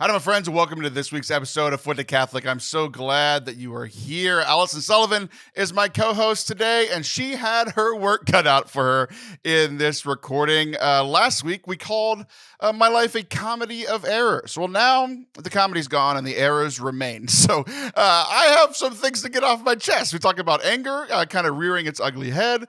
Hi, my friends, and welcome to this week's episode of Forte Catholic. I'm so glad that you are here. Allison Sullivan is my co-host today, and she had her work cut out for her in this recording. Last week, we called my life a comedy of errors. Well, now the comedy's gone and the errors remain. So I have some things to get off my chest. We talk about anger, kind of rearing its ugly head,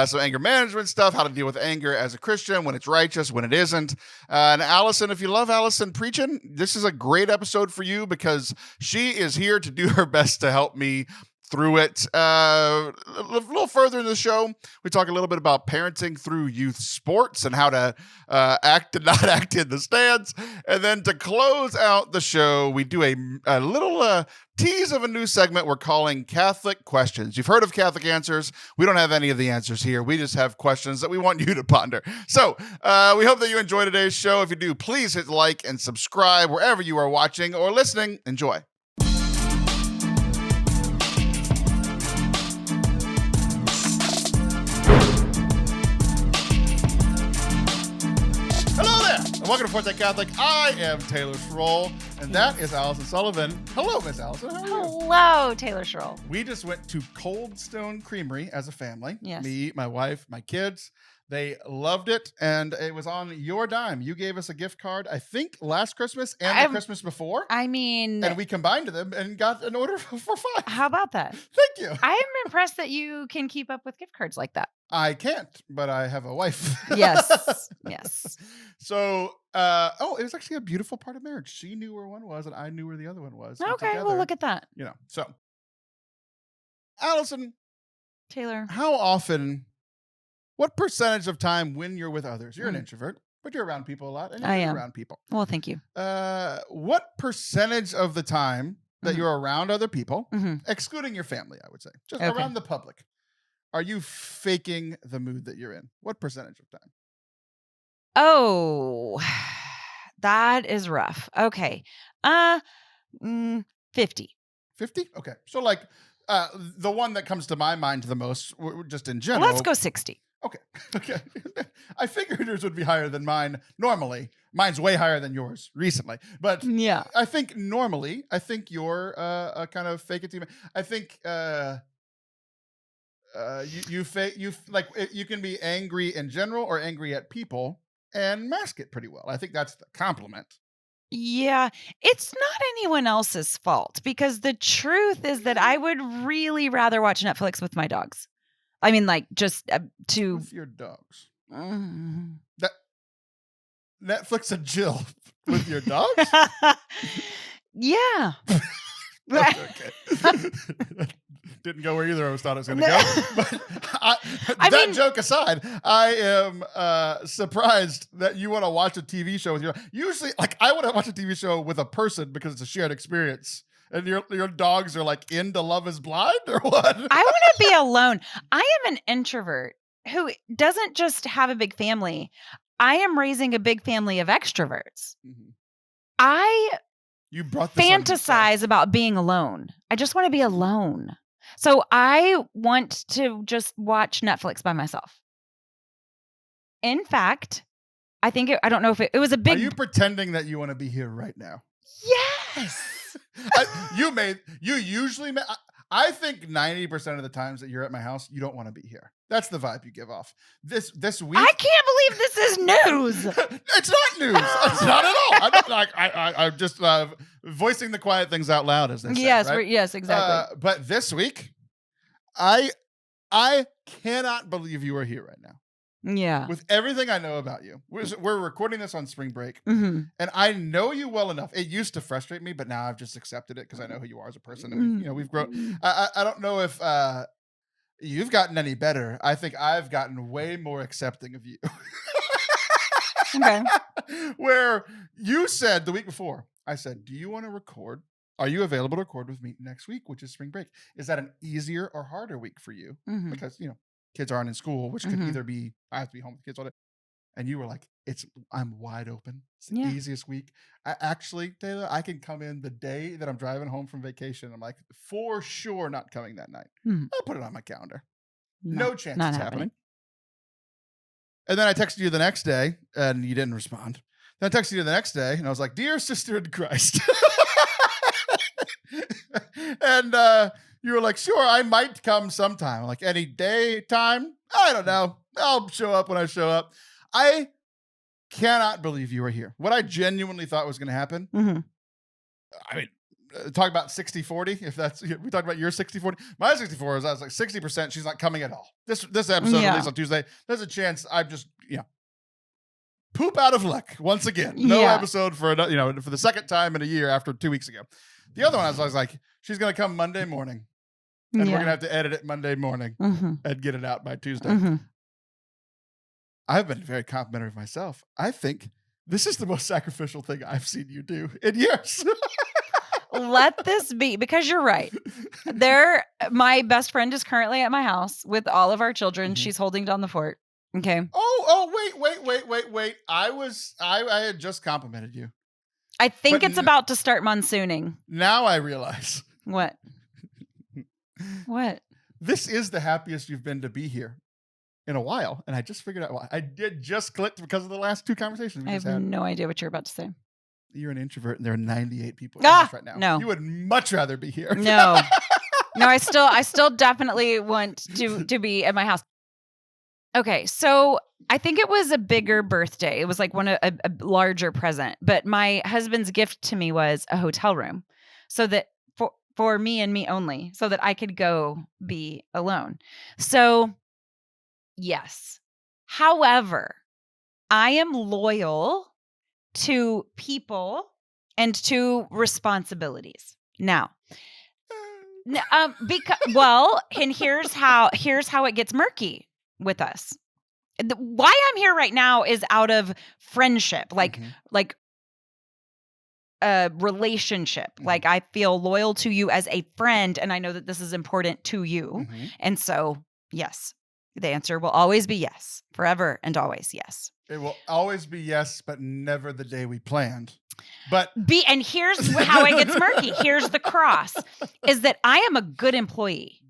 some anger management stuff, how to deal with anger as a Christian, when it's righteous, when it isn't. And Allison, if you love Allison preaching, this is a great episode for you because she is here to do her best to help me through it. A little further in the show, we talk a little bit about parenting through youth sports and how to act and not act in the stands. And then to close out the show, we do a little tease of a new segment we're calling Catholic Questions. You've heard of Catholic Answers. We don't have any of the answers here. We just have questions that we want you to ponder. So we hope that you enjoy today's show. If you do, please hit like and subscribe wherever you are watching or listening. Enjoy. Welcome to Forte Catholic. I am Taylor Schroll, and that is Allison Sullivan. Hello, Miss Allison. How are you? Hello, Taylor Schroll. We just went to Cold Stone Creamery as a family. Yes. Me, my wife, my kids. They loved it, and it was on your dime. You gave us a gift card, I think, last Christmas and the Christmas before. I mean... And we combined them and got an order for 5. How about that? Thank you. I am impressed that you can keep up with gift cards like that. I can't, but I have a wife. Yes. Yes. So, it was actually a beautiful part of marriage. She knew where one was, and I knew where the other one was. Okay, together, well, look at that. So, Allison. Taylor. How often, what percentage of time when you're with others, you're an introvert, but you're around people a lot, and you're around people. Well, thank you. What percentage of the time that you're around other people, excluding your family, I would say, just around the public, are you faking the mood that you're in? What percentage of time? Oh, that is rough. Okay. 50. 50? Okay. So like the one that comes to my mind the most, just in general. Let's go 60. Okay. I figured yours would be higher than mine normally. Mine's way higher than yours recently. But yeah, I think normally, you're a kind of fake it. I think you can be angry in general or angry at people and mask it pretty well. I think that's the compliment. Yeah, it's not anyone else's fault because the truth is that I would really rather watch Netflix with my dogs. I mean, like just to with your dogs. That Netflix and chill with your dogs. Yeah. Okay. Didn't go where either of us thought it was going to go. But joke aside, I am surprised that you want to watch a TV show with your. Usually, I want to watch a TV show with a person because it's a shared experience. And your dogs are like into Love Is Blind or what? I want to be alone. I am an introvert who doesn't just have a big family. I am raising a big family of extroverts. Mm-hmm. You brought this fantasize about being alone. I just want to be alone. So I want to just watch Netflix by myself. In fact, I don't know if it was a big... Are you pretending that you want to be here right now? Yes. I think 90% of the times that you're at my house, you don't want to be here. That's the vibe you give off. This week, I can't believe this is news. It's not news. It's not at all. I'm just voicing the quiet things out loud, as they say. Yes, right? Yes, exactly. But this week, I cannot believe you are here right now. Yeah. With everything I know about you. We're recording this on spring break. Mm-hmm. And I know you well enough. It used to frustrate me, but now I've just accepted it because I know who you are as a person. And we've grown. I don't know if you've gotten any better. I think I've gotten way more accepting of you. Okay. Where you said the week before, I said, do you want to record? Are you available to record with me next week, which is spring break? Is that an easier or harder week for you? Mm-hmm. Because, kids aren't in school, which could either be, I have to be home with kids all day. And you were like, I'm wide open. It's the easiest week. Actually, Taylor, I can come in the day that I'm driving home from vacation. I'm like, for sure not coming that night. I'll put it on my calendar. No chance it's happening. And then I texted you the next day and you didn't respond. Then I texted you the next day, and I was like, "Dear sister in Christ," and you were like, "Sure, I might come sometime. Like any day, time. I don't know. I'll show up when I show up." I cannot believe you were here. What I genuinely thought was going to happen. Mhm. I mean, talk about 60-40. If that's, we talked about your 60-40. My 64 is I was like 60%. She's not coming at all. This episode Yeah. released on Tuesday. There's a chance I'm just poop out of luck once again. No Yeah. episode for for the second time in a year after 2 weeks ago. The other one I was like, she's gonna come Monday morning, and we're gonna have to edit it Monday morning and get it out by Tuesday. I've been very complimentary of myself. I think this is the most sacrificial thing I've seen you do in years. Let this be, because you're right. My best friend is currently at my house with all of our children. She's holding down the fort. Okay. Wait. I had just complimented you. I think it's about to start monsooning. Now I realize. What? What? This is the happiest you've been to be here in a while, and I just figured out why. I did just clicked because of the last two conversations we I just have had. no idea what you're about to say. You're an introvert, and there are 98 people in the house right now. No. You would much rather be here. No. I still definitely want to be at my house. Okay, so I think it was a bigger birthday. It was like a larger present, but my husband's gift to me was a hotel room, so that for me and me only, so that I could go be alone. So, yes. However, I am loyal to people and to responsibilities. Now, and here's how it gets murky with us. Why I'm here right now is out of friendship, like a relationship. Like I feel loyal to you as a friend, and I know that this is important to you. And so, yes, the answer will always be yes, forever and always yes. It will always be yes, but never the day we planned. And here's how it gets murky. Here's the cross, is that I am a good employee.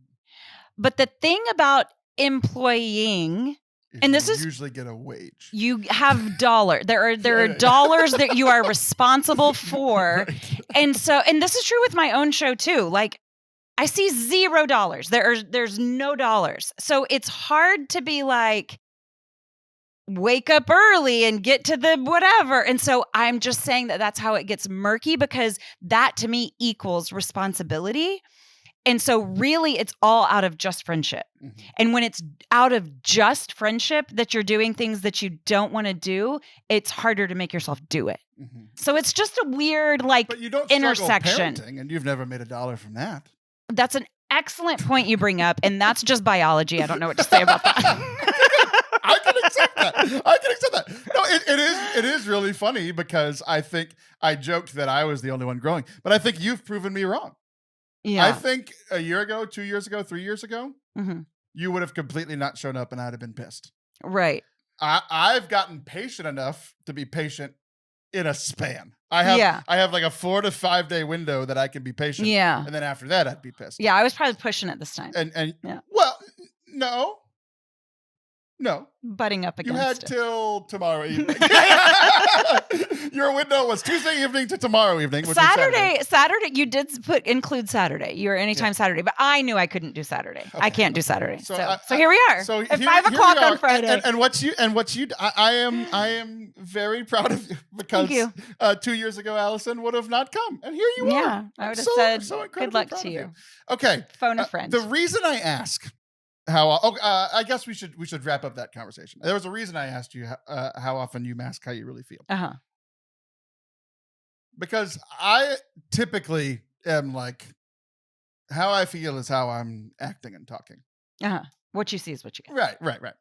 But the thing about employing, and this is usually get a wage. You have dollars. There are dollars that you are responsible for. Right. And this is true with my own show too. Like I see $0. There's no dollars. So it's hard to be like, wake up early and get to the whatever. And so I'm just saying that that's how it gets murky, because that to me equals responsibility. And so really it's all out of just friendship. And when it's out of just friendship that you're doing things that you don't want to do, it's harder to make yourself do it. So it's just a weird but you don't intersection. Parenting, and you've never made $1 from that. That's an excellent point you bring up. And that's just biology. I don't know what to say about that. I can accept that. No, it is really funny, because I think I joked that I was the only one growing, but I think you've proven me wrong. Yeah. I think a year ago, 2 years ago, 3 years ago, you would have completely not shown up, and I'd have been pissed. Right. I've gotten patient enough to be patient in a span. I have like a 4 to 5 day window that I can be patient. Yeah. And then after that, I'd be pissed. Yeah, I was probably pushing it this time. And well, no. Butting up against You had it. till tomorrow evening. Your window was Tuesday evening to tomorrow evening. Saturday, you did include Saturday. You were anytime Saturday, but I knew I couldn't do Saturday. Okay. I can't do Saturday. So here we are. So at 5 o'clock on Friday. And what you I am very proud of you, because 2 years ago, Allison would have not come, and here you are. Yeah, I would have said good luck to you. Okay, phone a friend. The reason I ask I guess we should wrap up that conversation. There was a reason I asked you how often you mask how you really feel. Because I typically am like, how I feel is how I'm acting and talking. What you see is what you get. Right.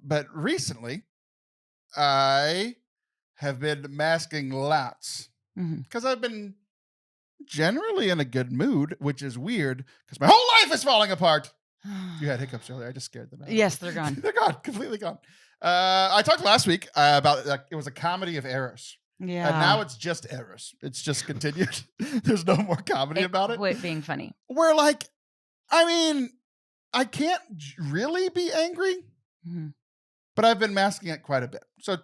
But recently, I have been masking lots, because I've been generally in a good mood, which is weird because my whole life is falling apart. You had hiccups earlier. I just scared them out. Yes, they're gone. They're gone. Completely gone. I talked last week about it was a comedy of errors. Yeah. And now it's just errors. It's just continued. There's no more comedy about it. Quit being funny. We're like, I mean, I can't really be angry, but I've been masking it quite a bit. So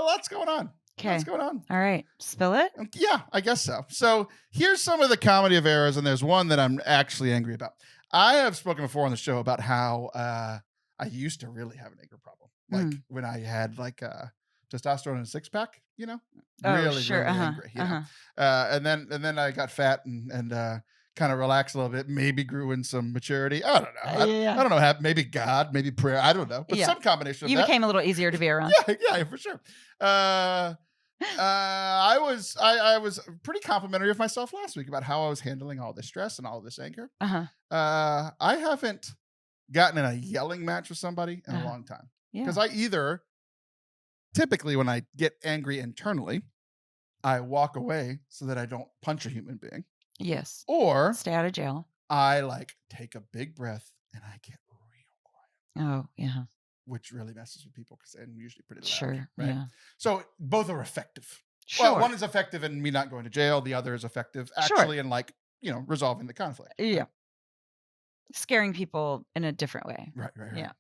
lots going on. Okay. What's going on? All right. Spill it? Yeah, I guess so. So here's some of the comedy of errors, and there's one that I'm actually angry about. I have spoken before on the show about how I used to really have an anger problem. Like when I had testosterone in a six pack, really angry. And then I got fat and kind of relaxed a little bit, maybe grew in some maturity. I don't know. I don't know. Maybe God, maybe prayer. I don't know. But some combination of you that. became a little easier to be around. Yeah, for sure. I was pretty complimentary of myself last week about how I was handling all this stress and all this anger. I haven't gotten in a yelling match with somebody in a long time. Because I either, typically when I get angry internally, I walk away so that I don't punch a human being. Yes. Or stay out of jail. I take a big breath and I get real quiet. Oh, yeah. Which really messes with people because I'm usually pretty loud. Sure. Right? Yeah. So both are effective. Sure. Well, one is effective in me not going to jail. The other is effective actually in resolving the conflict. Yeah. Scaring people in a different way. Right. Yeah.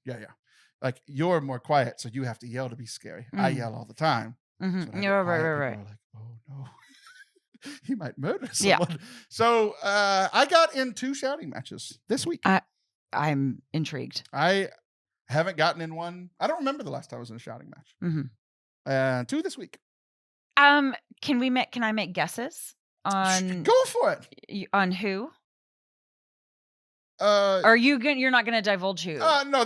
Like you're more quiet, so you have to yell to be scary. I yell all the time. Mm-hmm. So right. Like, oh no. He might murder someone. Yeah. So I got in 2 shouting matches this week. I'm intrigued. I haven't gotten in one. I don't remember the last time I was in a shouting match. 2 this week. Can I make guesses on? Go for it. On who? You're not going to divulge who? No.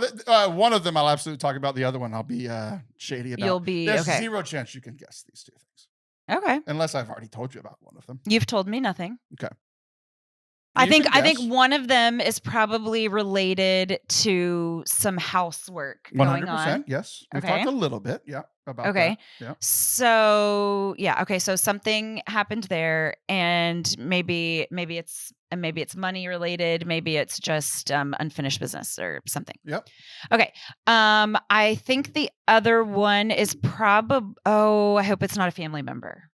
One of them I'll absolutely talk about. The other one I'll be shady about. There's zero chance you can guess these 2 things. Okay. Unless I've already told you about one of them. You've told me nothing. Okay. I think one of them is probably related to some housework 100%, going on. Yes. We've talked a little bit, about that. Yeah. So, so something happened there, and maybe it's money related, maybe it's just unfinished business or something. Yep. Okay. I think the other one is probably I hope it's not a family member.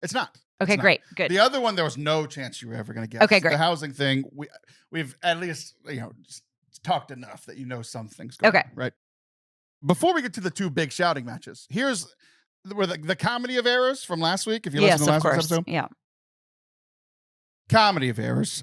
It's not. Okay, great. Good. The other one, there was no chance you were ever going to guess. Okay, great. The housing thing, we've at least, talked enough that some things going on, right? Before we get to the 2 big shouting matches, here's where the comedy of errors from last week. If you listen to last week's episode. Yeah. Comedy of errors.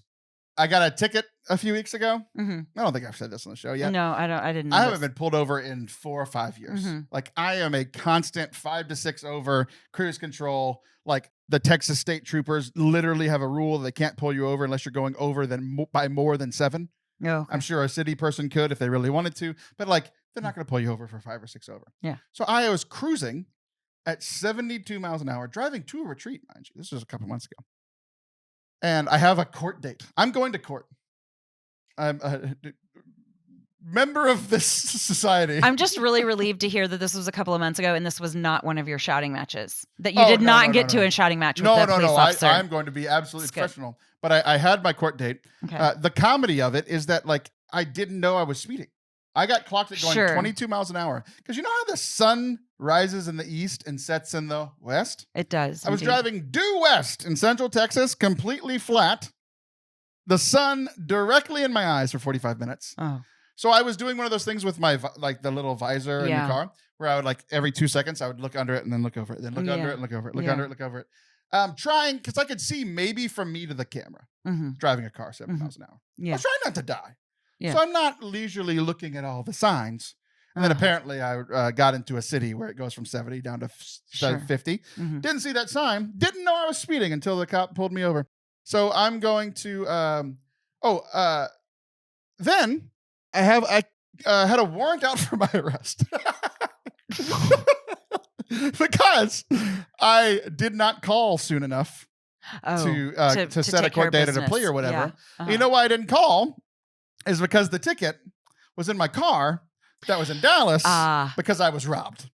I got a ticket a few weeks ago. Mm-hmm. I don't think I've said this on the show yet. No, I didn't. I haven't been pulled over in 4 or 5 years. Mm-hmm. Like I am a constant 5 to 6 over cruise control. Like the Texas state troopers literally have a rule they can't pull you over unless you're going over by more than 7. Oh, okay. I'm sure a city person could if they really wanted to, but they're not going to pull you over for 5 or 6 over. Yeah. So I was cruising at 72 miles an hour, driving to a retreat, mind you. This was a couple months ago. And I have a court date. I'm going to court. I'm a member of this society. I'm just really relieved to hear that this was a couple of months ago and this was not one of your shouting matches. That you did not get to a shouting match with the police officer. I'm going to be absolutely professional. But I had my court date. Okay. The comedy of it is that I didn't know I was speeding. I got clocked at going 22 miles an hour. Because you know how the sun rises in the east and sets in the west? It does. I was driving due west in central Texas, completely flat. The sun directly in my eyes for 45 minutes. Oh. So I was doing one of those things with my the little visor in the car where I would every 2 seconds I would look under it and then look over it, then look under it and look over it, look under it, look over it. Trying because I could see maybe from me to the camera driving a car 70 miles an hour. Yeah. I was trying not to die. Yeah. So I'm not leisurely looking at all the signs. And then apparently I got into a city where it goes from 70 down to 50. Mm-hmm. Didn't see that sign. Didn't know I was speeding until the cop pulled me over. So I'm going to then I had a warrant out for my arrest. Because I did not call soon enough to set a court date at a plea or whatever. Yeah. Uh-huh. You know why I didn't call is because the ticket was in my car that was in Dallas because I was robbed.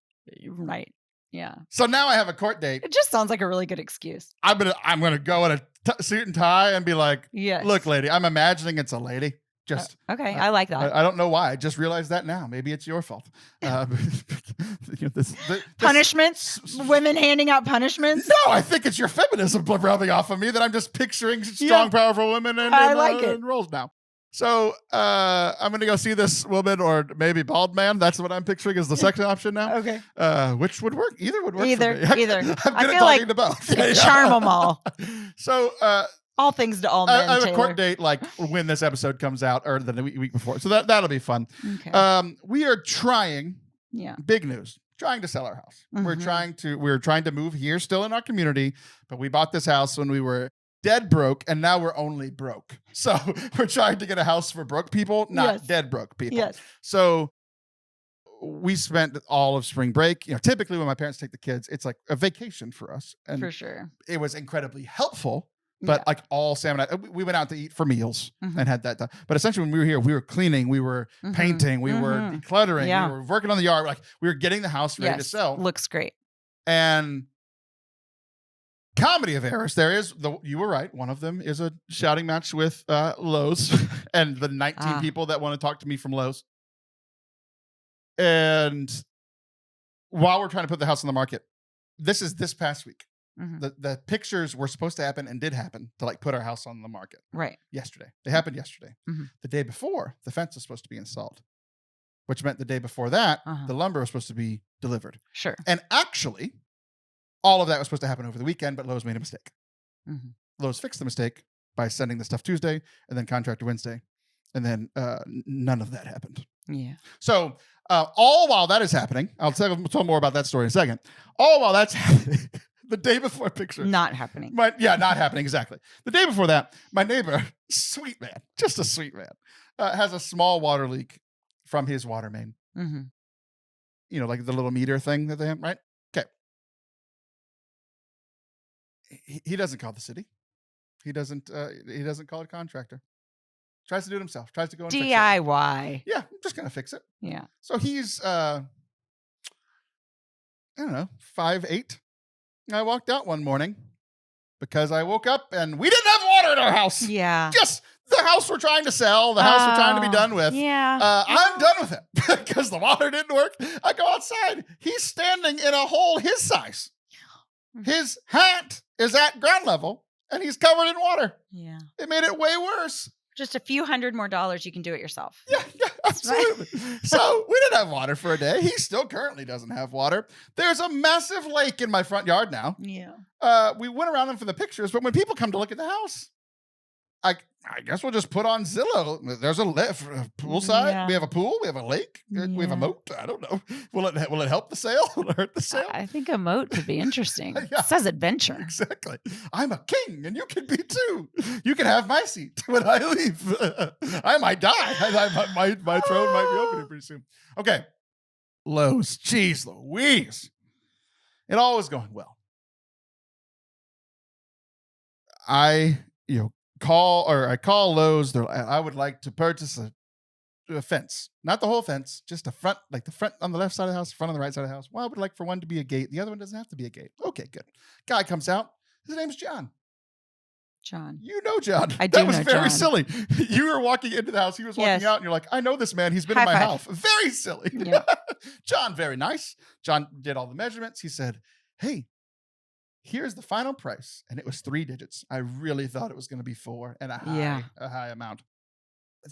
Right. Yeah. So now I have a court date. It just sounds like a really good excuse. I'm gonna go in a suit and tie and be like, yes. Look, lady, I'm imagining it's a lady. Just okay, I like that. I don't know why. I just realized that now. Maybe it's your fault. Punishments? Women handing out punishments? No, I think it's your feminism rubbing off of me that I'm just picturing strong, powerful women and roles now. So I'm going to go see this woman or maybe bald man. That's what I'm picturing as the second option now. Okay. Which would work. Either would work Either. for me. Either. I'm good I at feel talking like to both. you charm them all. So all things to all men, I have Taylor. a court date like when this episode comes out or the week before. So that'll be fun. Okay. We are trying, big news, trying to sell our house. Mm-hmm. We're trying to move here still in our community, but we bought this house when we were dead broke and now we're only broke. So we're trying to get a house for broke people, not dead broke people. Yes. So we spent all of spring break. Typically when my parents take the kids, it's like a vacation for us. And for sure. It was incredibly helpful. But like all Sam and I, we went out to eat for meals and had that done. But essentially when we were here, we were cleaning, we were painting, we were decluttering, we were working on the yard. Like we were getting the house ready to sell. Looks great. And comedy of errors, you were right. One of them is a shouting match with Lowe's and the 19 people that want to talk to me from Lowe's. And while we're trying to put the house on the market, this past week. The pictures were supposed to happen and did happen to like put our house on the market. Right. Yesterday. They happened yesterday. The day before, the fence was supposed to be installed, which meant the day before that, the lumber was supposed to be delivered. Sure. And actually, all of that was supposed to happen over the weekend, but Lowe's made a mistake. Lowe's fixed the mistake by sending the stuff Tuesday and then contractor Wednesday. And then none of that happened. Yeah. So all while that is happening, I'll tell more about that story in a second. All while that's happening, the day before picture. Not happening. Not happening, exactly. The day before that, my neighbor, sweet man, just a sweet man, has a small water leak from his water main. Like the little meter thing that they have, right? Okay. He doesn't call the city. He doesn't call a contractor. Tries to do it himself. Tries to go and fix it. DIY. Yeah, I'm just going to fix it. Yeah. So he's, I don't know, 5'8". I walked out one morning because I woke up and we didn't have water in our house. Yeah. Just the house we're trying to sell, the house we're trying to be done with. Yeah. I'm done with it because the water didn't work. I go outside. He's standing in a hole his size. His hat is at ground level and he's covered in water. Yeah. It made it way worse. Just a few $100 more, you can do it yourself. Yeah, absolutely. So we didn't have water for a day. He still currently doesn't have water. There's a massive lake in my front yard now. Yeah. We went around them for the pictures, but when people come to look at the house, I guess we'll just put on Zillow. There's a poolside. Yeah. We have a pool. We have a lake. We have a moat. I don't know. Will it help the sale? Will it hurt the sale? I think a moat could be interesting. Yeah. It says adventure. Exactly. I'm a king, and you can be too. You can have my seat when I leave. I might die. My throne might be opening pretty soon. Okay. Lowe's. Jeez Louise. It all was going well. I call Lowe's. I would like to purchase a fence, not the whole fence, just a front, like the front on the left side of the house, front on the right side of the house. Well, I would like for one to be a gate. The other one doesn't have to be a gate. Okay, good. Guy comes out. His name's John. John. You know John. I do know John. That was very silly. You were walking into the house. He was walking out, and you're like, I know this man. He's been in my house. Very silly. Yeah. John, very nice. John did all the measurements. He said, hey, here's the final price. And it was 3 digits. I really thought it was going to be 4 and a high amount.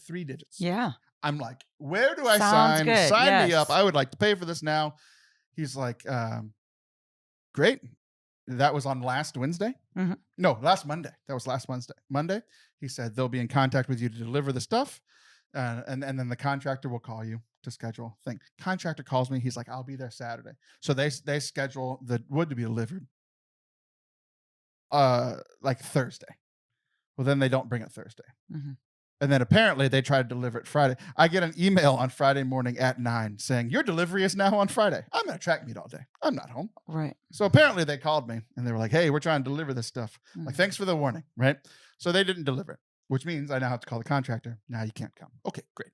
3 digits. Yeah. I'm like, where do I Sounds sign? good. Sign me up. I would like to pay for this now. He's like, great. That was on last Wednesday. No, last Monday. That was last Monday. He said they'll be in contact with you to deliver the stuff. And then the contractor will call you to schedule thing. Contractor calls me. He's like, I'll be there Saturday. So they schedule the wood to be delivered like Thursday. Well, then they don't bring it Thursday. And then apparently they try to deliver it Friday. I get an email on Friday morning at 9 saying, your delivery is now on Friday. I'm at a track meet all day. I'm not home. Right. So apparently they called me and they were like, hey, we're trying to deliver this stuff. Like, thanks for the warning, right? So they didn't deliver it, which means I now have to call the contractor. Now you can't come. Okay, great.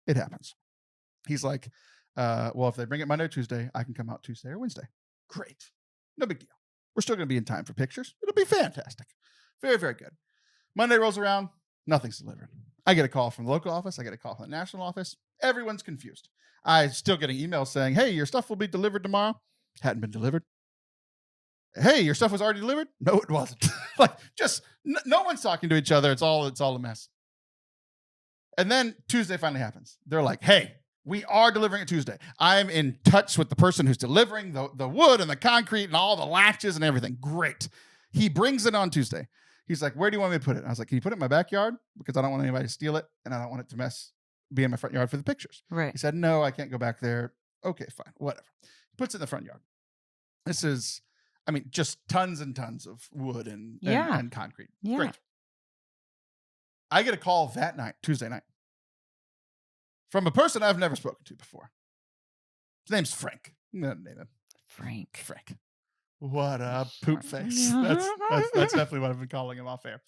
It happens. He's like, well, if they bring it Monday or Tuesday, I can come out Tuesday or Wednesday. Great. No big deal. We're still going to be in time for pictures. It'll be fantastic. Very, very good. Monday rolls around. Nothing's delivered. I get a call from the local office. I get a call from the national office. Everyone's confused. I'm still getting emails saying, hey, your stuff will be delivered tomorrow. Hadn't been delivered. Hey, your stuff was already delivered. No, it wasn't. Like, just no one's talking to each other. It's all a mess. And then Tuesday finally happens. They're like, hey, we are delivering it Tuesday. I'm in touch with the person who's delivering the wood and the concrete and all the latches and everything. Great. He brings it on Tuesday. He's like, where do you want me to put it? I was like, can you put it in my backyard? Because I don't want anybody to steal it, and I don't want it to be in my front yard for the pictures. Right. He said, no, I can't go back there. Okay, fine, whatever. He puts it in the front yard. This is, just tons and tons of wood and concrete. Yeah. Great. I get a call that night, Tuesday night, from a person I've never spoken to before. His name's Frank. I'm gonna name him Frank. What a poop face. That's definitely what I've been calling him off air.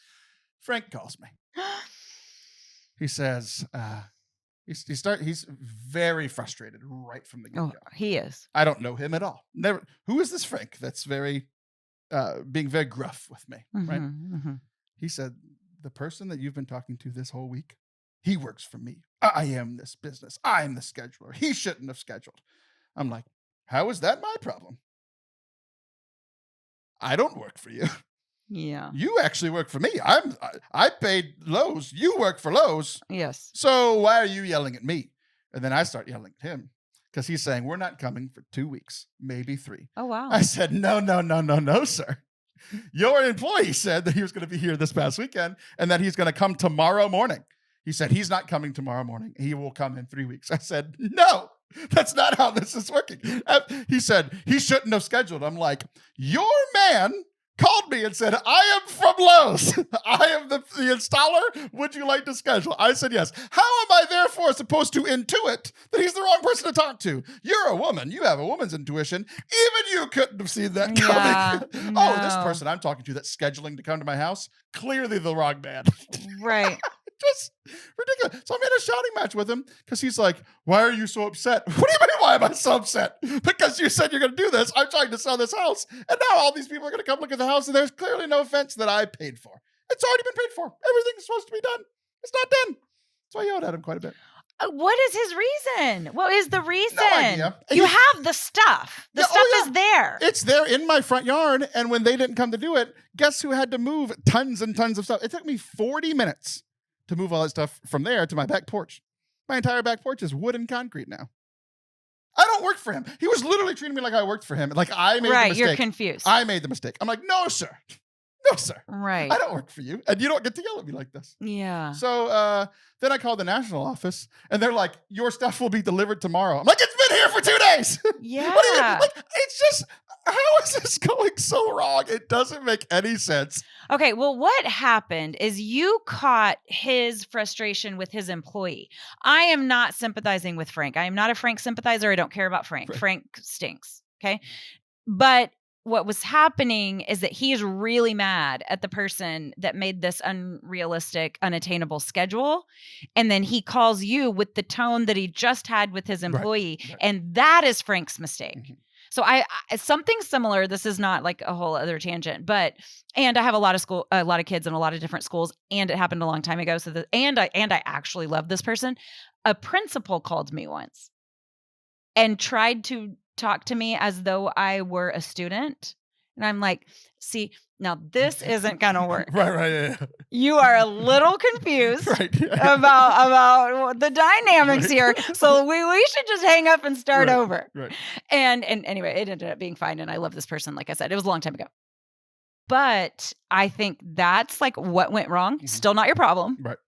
Frank calls me. He says, he's very frustrated right from the get-go. Oh, he is. I don't know him at all. Never. Who is this Frank that's being very gruff with me, right? Mm-hmm. He said, the person that you've been talking to this whole week, he works for me. I am this business. I'm the scheduler. He shouldn't have scheduled. I'm like, how is that my problem? I don't work for you. Yeah. You actually work for me. I paid Lowe's. You work for Lowe's. Yes. So why are you yelling at me? And then I start yelling at him because he's saying, we're not coming for 2 weeks, maybe 3. Oh, wow. I said, no, sir. Your employee said that he was going to be here this past weekend and that he's going to come tomorrow morning. He said, he's not coming tomorrow morning. He will come in 3 weeks. I said, no, that's not how this is working. He said, he shouldn't have scheduled. I'm like, your man called me and said, I am from Lowe's. I am the installer. Would you like to schedule? I said, yes. How am I therefore supposed to intuit that he's the wrong person to talk to? You're a woman. You have a woman's intuition. Even you couldn't have seen that coming. No. Oh, this person I'm talking to that's scheduling to come to my house, clearly the wrong man. Right. Just ridiculous. So I'm in a shouting match with him because he's like, why are you so upset? What do you mean, why am I so upset? Because you said you're going to do this. I'm trying to sell this house. And now all these people are going to come look at the house and there's clearly no fence that I paid for. It's already been paid for. Everything's supposed to be done. It's not done. So I yelled at him quite a bit. What is his reason? What is the reason? No idea. You have the stuff. The stuff is there. It's there in my front yard. And when they didn't come to do it, guess who had to move tons and tons of stuff? It took me 40 minutes to move all that stuff from there to my back porch. My entire back porch is wood and concrete now. I don't work for him. He was literally treating me like I worked for him. Like I made the mistake. Right, you're confused. I made the mistake. I'm like, no, sir. No, sir. Right. I don't work for you. And you don't get to yell at me like this. Yeah. So then I called the national office and they're like, your stuff will be delivered tomorrow. I'm like, it's been here for 2 days. Yeah. What do you, like, it's just, how is this going so wrong? It doesn't make any sense. Okay, well, what happened is you caught his frustration with his employee. I am not sympathizing with Frank. I am not a Frank sympathizer. I don't care about Frank. Right. Frank stinks, okay? But what was happening is that he is really mad at the person that made this unrealistic, unattainable schedule. And then he calls you with the tone that he just had with his employee. Right. And that is Frank's mistake. Mm-hmm. So I something similar. This is not like a whole other tangent, and I have a lot of kids in a lot of different schools, and it happened a long time ago. So I actually love this person. A principal called me once and tried to talk to me as though I were a student, and I'm like, see, now this isn't gonna work. Right. Yeah. You are a little confused about the dynamics here. So we should just hang up and start over. Right. And anyway, it ended up being fine. And I love this person. Like I said, it was a long time ago. But I think that's like what went wrong. Mm-hmm. Still not your problem. Right.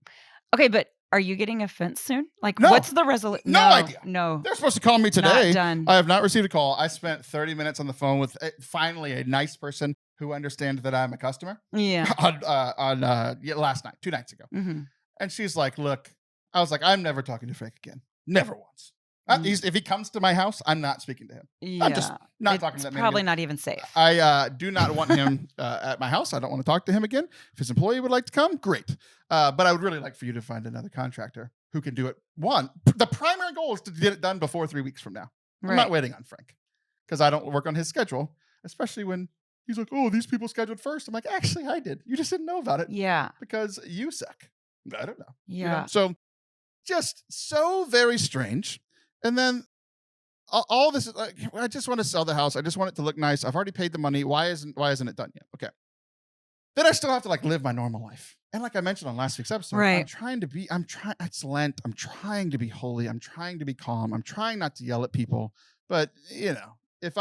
Okay, but are you getting a fence soon? Like, no. What's the resolution? No idea. No. They're supposed to call me today. Not done. I have not received a call. I spent 30 minutes on the phone with finally a nice person who understands that I'm a customer. Yeah. on last night, 2 nights ago. Mm-hmm. And she's like, look, I was like, I'm never talking to Frank again. Never once. If he comes to my house, I'm not speaking to him. Yeah. I'm just not talking to that man. Probably again. not even safe. I do not want him at my house. I don't want to talk to him again. If his employee would like to come, great. But I would really like for you to find another contractor who can do it. The primary goal is to get it done before 3 weeks from now. I'm not waiting on Frank because I don't work on his schedule, especially when he's like, oh, these people scheduled first. I'm like, actually, I did. You just didn't know about it. Yeah. Because you suck. I don't know. Yeah. You know? So just so very strange. And then all this is like, I just want to sell the house. I just want it to look nice. I've already paid the money. Why isn't it done yet? Okay. then I still have to like live my normal life. And like I mentioned on last week's episode, Right. it's Lent. I'm trying to be holy. I'm trying to be calm. I'm trying not to yell at people. But, if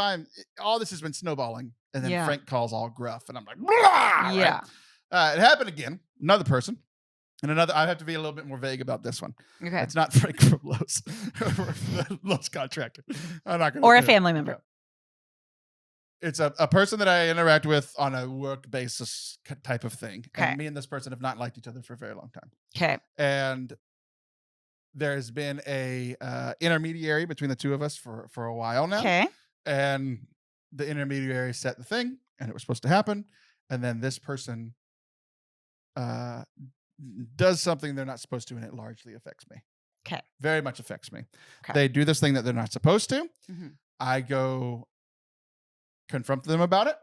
all this has been snowballing and then Yeah. Frank calls all gruff and I'm like, blah, Yeah. right? It happened again. Another person. And I have to be a little bit more vague about this one. Okay. It's not Frank from Lowe's. Lowe's contractor. I'm not gonna, Or a family member. It's a person that I interact with on a work basis type of thing. Okay. And me and this person have not liked each other for a very long time. Okay. And there's been a intermediary between the two of us for a while now. Okay. And the intermediary set the thing, and it was supposed to happen. And then this person does something they're not supposed to, and it largely affects me. Okay. Very much affects me. Okay. They do this thing that they're not supposed to. Mm-hmm. I go confront them about it,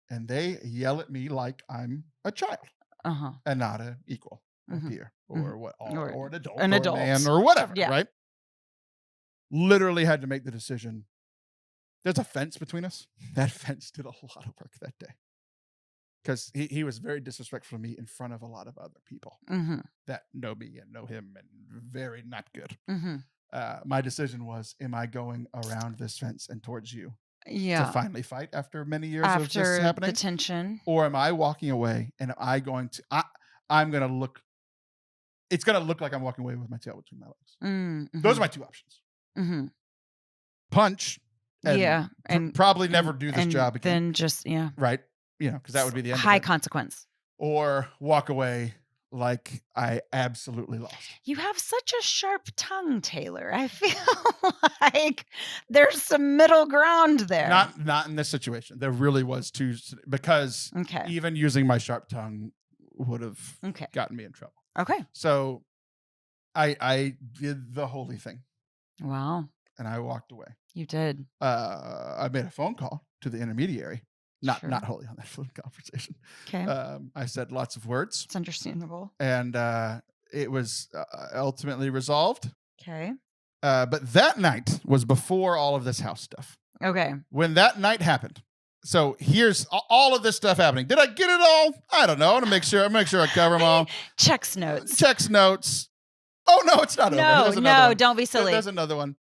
and they yell at me like I'm a child and not an equal or peer or what or an adult, or a man or whatever, right? Literally had to make the decision. There's a fence between us. That fence did a lot of work that day because he was very disrespectful to me in front of a lot of other people that know me and know him and very not good. My decision was, am I going around this fence and towards you to finally fight after many years of this happening? The tension. Or am I walking away and am I going to, I'm going to look, it's going to look like I'm walking away with my tail between my legs. Those are my two options. Punch. And and probably never do this job again. Then just, right. Because that would be the end high of it. consequence. Or walk away like I absolutely lost. You have such a sharp tongue, Taylor. I feel like there's some middle ground there. Not in this situation. There really was two, because even using my sharp tongue would have gotten me in trouble. Okay. So I did the holy thing. Wow. And I walked away. You did. I made a phone call to the intermediary. Not wholly on that phone conversation. Okay. I said lots of words. It's understandable. And it was ultimately resolved. Okay. But that night was before all of this house stuff. Okay. When that night happened. So here's all of this stuff happening. Did I get it all? I don't know. I want to make sure I cover them all. Checks notes. Oh, no, it's not over. No, don't be silly. There's another one.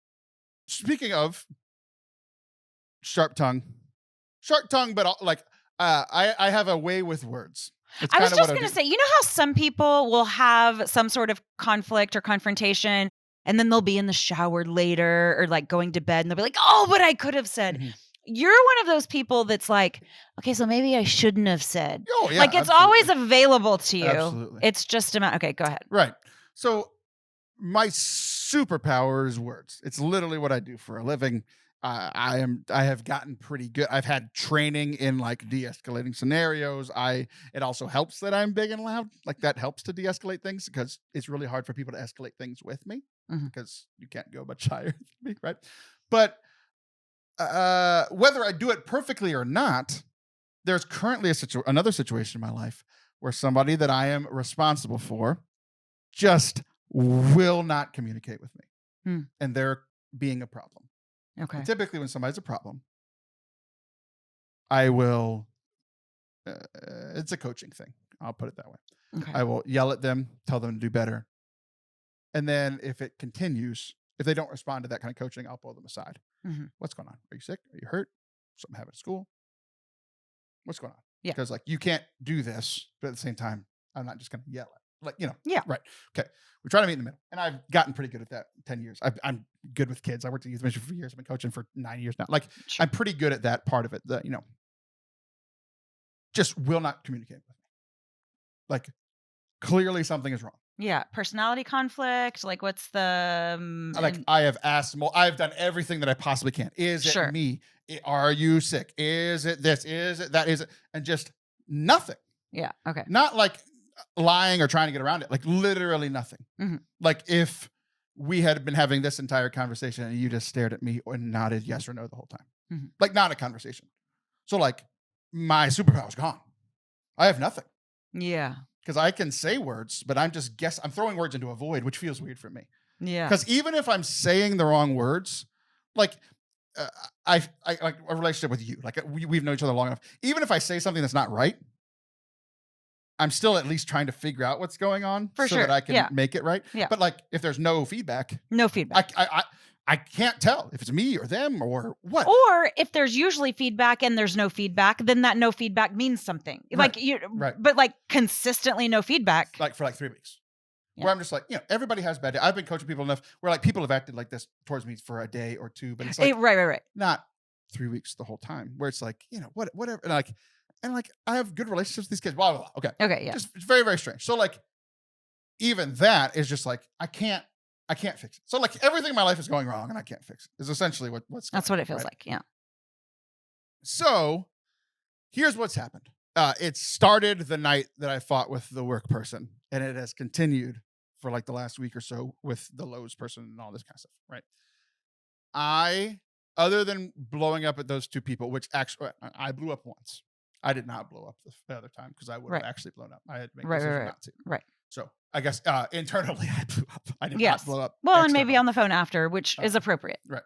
Speaking of sharp tongue, but like I have a way with words. I was just going to say, you know how some people will have some sort of conflict or confrontation, and then they'll be in the shower later or like going to bed, and they'll be like, oh, but I could have said. Mm-hmm. You're one of those people that's like, okay, so maybe I shouldn't have said. Oh, yeah, like it's always available to you. Absolutely. It's just okay, go ahead. Right. So my superpower is words. It's literally what I do for a living. I have gotten pretty good. I've had training in like de-escalating scenarios. It also helps that I'm big and loud. Like that helps to de-escalate things because it's really hard for people to escalate things with me because you can't go much higher than me, right? But whether I do it perfectly or not, there's currently another situation in my life where somebody that I am responsible for just will not communicate with me. And they're being a problem. Okay. And typically when somebody's a problem, I will, it's a coaching thing. I'll put it that way. Okay. I will yell at them, tell them to do better. And then if it continues, if they don't respond to that kind of coaching, I'll pull them aside. What's going on? Are you sick? Are you hurt? Something happened at school? What's going on? Yeah. Because like you can't do this, but at the same time, I'm not just going to yell at. Like, Yeah. Right. Okay. We try to meet in the middle. And I've gotten pretty good at that 10 years. I'm good with kids. I worked at youth ministry for years. I've been coaching for 9 years now. Like I'm pretty good at that part of it that, just will not communicate with me. Like clearly something is wrong. Yeah. Personality conflict. Like what's the... I have asked more. I've done everything that I possibly can. Is it me? Are you sick? Is it this? Is it that? Is it? And just nothing. Yeah. Okay. Not like lying or trying to get around it, like literally nothing. Like if we had been having this entire conversation and you just stared at me and nodded yes or no the whole time, like not a conversation. So like my superpower is gone. I have nothing. Yeah. Because I can say words, but I'm throwing words into a void, which feels weird for me. Yeah. Because even if I'm saying the wrong words, like I like a relationship with you, like we've known each other long enough. Even if I say something that's not right, I'm still at least trying to figure out what's going on For so sure. that I can Yeah. make it right. Yeah. But like, if there's no feedback, No feedback. I can't tell if it's me or them or what. Or if there's usually feedback and there's no feedback, then that no feedback means something. Right. Like but like consistently no feedback. Like for like 3 weeks. Yeah. Where I'm just like, everybody has bad days. I've been coaching people enough where like people have acted like this towards me for a day or two, but it's like right. not 3 weeks the whole time. Where it's like, whatever. And like I have good relationships with these kids. Blah blah blah. Okay. Yeah. Just it's very, very strange. So like even that is just like I can't fix it. So like everything in my life is going wrong and I can't fix it. Is essentially what's That's what it feels like. Yeah. So here's what's happened. It started the night that I fought with the work person, and it has continued for like the last week or so with the Lowe's person and all this kind of stuff, right? Other than blowing up at those two people, which actually I blew up once. I did not blow up the other time because I would have actually blown up. I had to make a decision not to. Right. So I guess internally I blew up. I did not blow up. Well, and maybe on the phone after, which is appropriate. Right.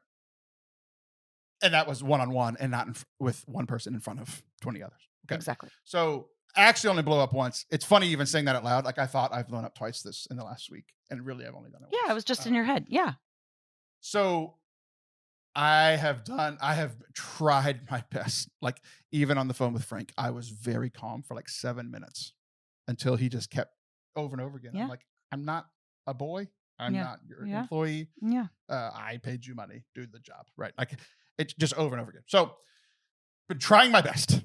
And that was one-on-one and not with one person in front of 20 others. Okay. Exactly. So I actually only blew up once. It's funny even saying that out loud. Like I thought I've blown up twice in the last week, and really I've only done it once. Yeah, it was just in your head. Yeah. So I have tried my best. Like even on the phone with Frank, I was very calm for like 7 minutes until he just kept over and over again. Yeah. I'm like, I'm not a boy. I'm not your employee. Yeah. I paid you money. Do the job. Right. Like it's just over and over again. So been trying my best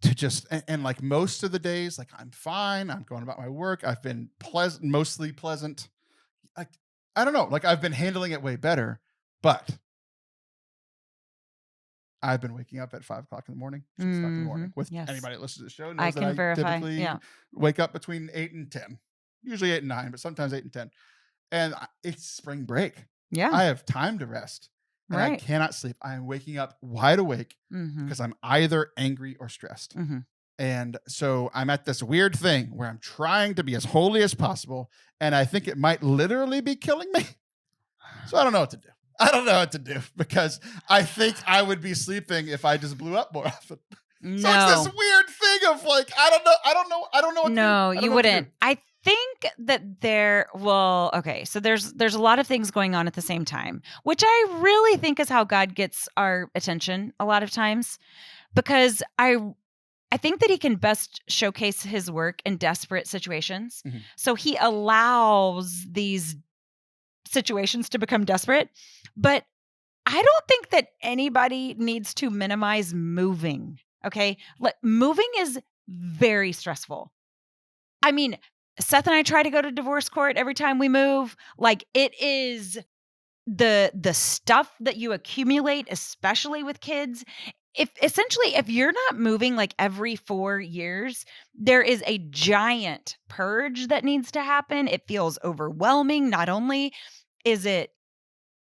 to just, and like most of the days, like I'm fine. I'm going about my work. I've been mostly pleasant. Like, I don't know. Like I've been handling it way better, but I've been waking up at 5 o'clock in the morning, 6 o'clock in the morning. With anybody that listens to the show knows that I typically wake up between 8 and 10, usually 8 and 9, but sometimes 8 and 10. And it's spring break. Yeah. I have time to rest. And I cannot sleep. I am waking up wide awake because I'm either angry or stressed. And so I'm at this weird thing where I'm trying to be as holy as possible. And I think it might literally be killing me. So I don't know what to do. Because I think I would be sleeping if I just blew up more often. No. So it's this weird thing of like, I don't know what to do. No, you wouldn't. I think that so there's a lot of things going on at the same time, which I really think is how God gets our attention a lot of times, because I think that he can best showcase his work in desperate situations. So he allows these situations to become desperate, but I don't think that anybody needs to minimize moving. Okay. Moving is very stressful. I mean, Seth and I try to go to divorce court every time we move. Like it is the stuff that you accumulate, especially with kids. If you're not moving like every 4 years, there is a giant purge that needs to happen. It feels overwhelming. Not only is it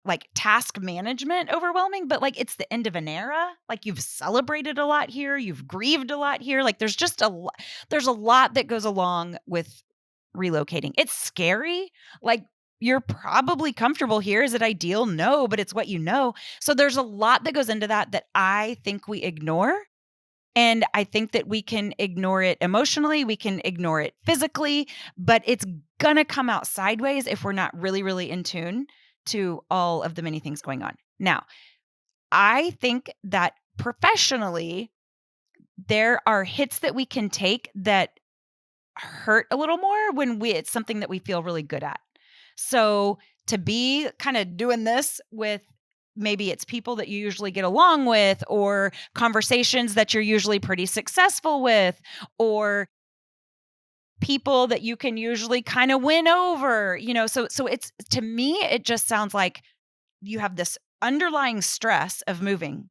like task management overwhelming, but like it's the end of an era. Like you've celebrated a lot here. You've grieved a lot here. Like there's a lot that goes along with relocating. It's scary. Like you're probably comfortable here. Is it ideal? No, but it's what you know. So there's a lot that goes into that I think we ignore. And I think that we can ignore it emotionally. We can ignore it physically, but it's going to come out sideways if we're not really, really in tune to all of the many things going on. Now, I think that professionally, there are hits that we can take that hurt a little more when it's something that we feel really good at. So to be kind of doing this with maybe it's people that you usually get along with, or conversations that you're usually pretty successful with, or people that you can usually kind of win over, so it's, to me, it just sounds like you have this underlying stress of moving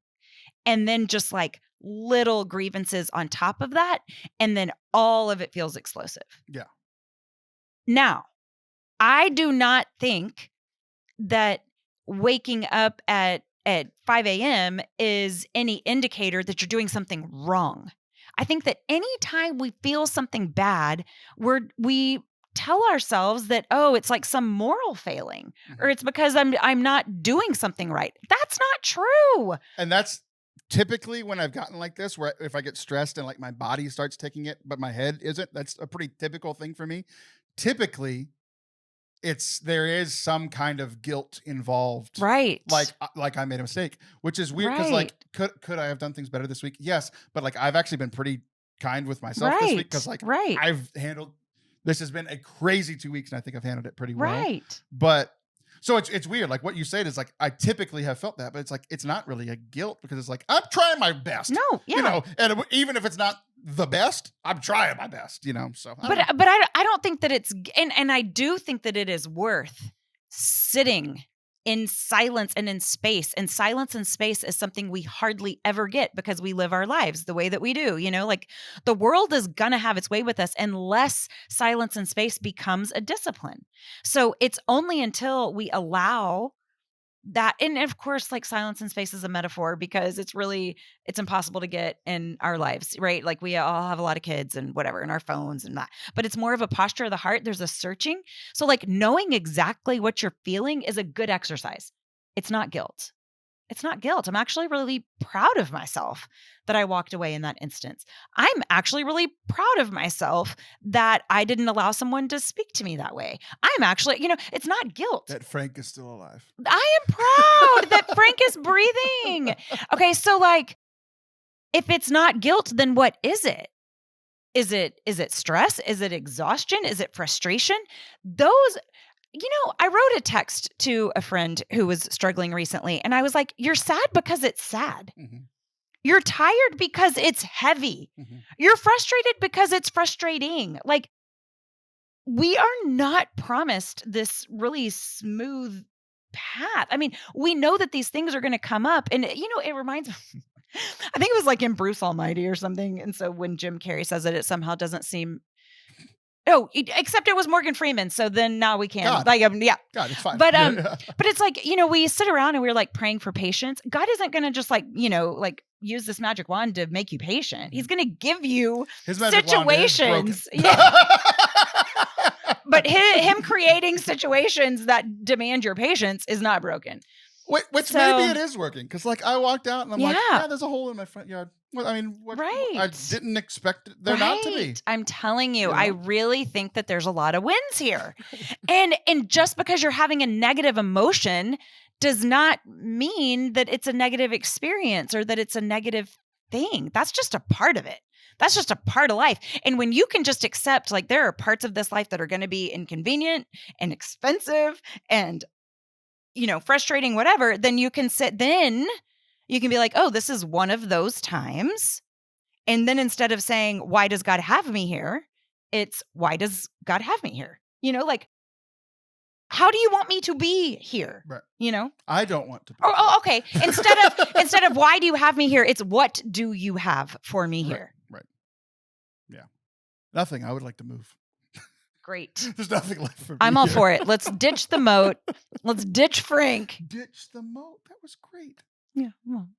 and then just like little grievances on top of that. And then all of it feels explosive. Yeah. Now, I do not think that waking up at 5 a.m. is any indicator that you're doing something wrong. I think that anytime we feel something bad, we tell ourselves that, oh, it's like some moral failing, or it's because I'm not doing something right. That's not true. And that's, typically when I've gotten like this, where if I get stressed and like my body starts taking it, but my head isn't, that's a pretty typical thing for me. Typically, there is some kind of guilt involved, Right. like I made a mistake, which is weird because like could I have done things better this week? Yes, but like I've actually been pretty kind with myself this week because like I've handled this has been a crazy 2 weeks and I think I've handled it pretty well. Right. But so it's weird. Like what you said is like I typically have felt that, but it's like it's not really a guilt because it's like I'm trying my best. No, yeah. You know, and even if it's not the best, I'm trying my best, you know. So but I don't think that it's and I do think that it is worth sitting in silence and in space. And silence and space is something we hardly ever get because we live our lives the way that we do. You know, like the world is gonna have its way with us unless silence and space becomes a discipline. So it's only until we allow that, and of course, like silence and space is a metaphor because it's impossible to get in our lives, right? Like we all have a lot of kids and whatever, and our phones and that, but it's more of a posture of the heart. There's a searching. So like knowing exactly what you're feeling is a good exercise. It's not guilt. It's not guilt. I'm actually really proud of myself that I walked away in that instance. I'm actually really proud of myself that I didn't allow someone to speak to me that way. I'm actually, it's not guilt. That Frank is still alive. I am proud that Frank is breathing. Okay, so like, if it's not guilt, then what is it? Is it stress? Is it exhaustion? Is it frustration? I wrote a text to a friend who was struggling recently, and I was like, you're sad because it's sad. Mm-hmm. You're tired because it's heavy. Mm-hmm. You're frustrated because it's frustrating. Like, we are not promised this really smooth path. I mean, we know that these things are going to come up, and, it reminds me, I think it was like in Bruce Almighty or something. And so when Jim Carrey says it somehow doesn't seem... Oh, except it was Morgan Freeman. So then now we can. God, it's fine. But but it's like, we sit around and we're like praying for patience. God isn't going to just like use this magic wand to make you patient. He's going to give you his magic situations. Wand is broken. But him creating situations that demand your patience is not broken. Which maybe it is working. Because like I walked out and I'm like, there's a hole in my front yard. Well, I mean, I didn't expect there not to be. I'm telling you, I really think that there's a lot of wins here. and just because you're having a negative emotion does not mean that it's a negative experience or that it's a negative thing. That's just a part of it. That's just a part of life. And when you can just accept, like, there are parts of this life that are going to be inconvenient and expensive and, frustrating, whatever, then you can be like, oh, this is one of those times. And then instead of saying, why does God have me here? It's, why does God have me here? Like, how do you want me to be here? Right. I don't want to be. Oh, okay. Instead of why do you have me here? It's, what do you have for me here? Right. Yeah. Nothing. I would like to move. Great. There's nothing left for me. I'm all for it. Let's ditch the moat. Let's ditch Frank. Ditch the moat. That was great. Yeah.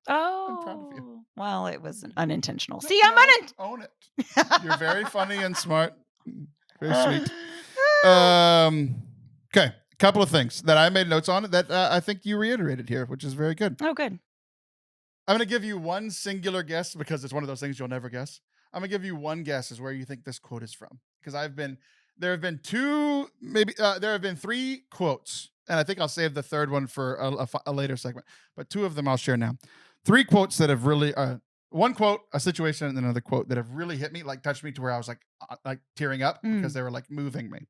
Oh. I'm proud of you. Well, it was unintentional. No, See, I'm own it. You're very funny and smart. Very sweet. Okay. A couple of things that I made notes on that I think you reiterated here, which is very good. Oh, good. I'm going to give you one singular guess because it's one of those things you'll never guess. I'm going to give you one guess as where you think this quote is from. Because there have been three quotes, and I think I'll save the third one for a later segment, but two of them I'll share now. Three quotes that have really, one quote, a situation, and another quote that have really hit me, like touched me to where I was like tearing up because they were like moving me.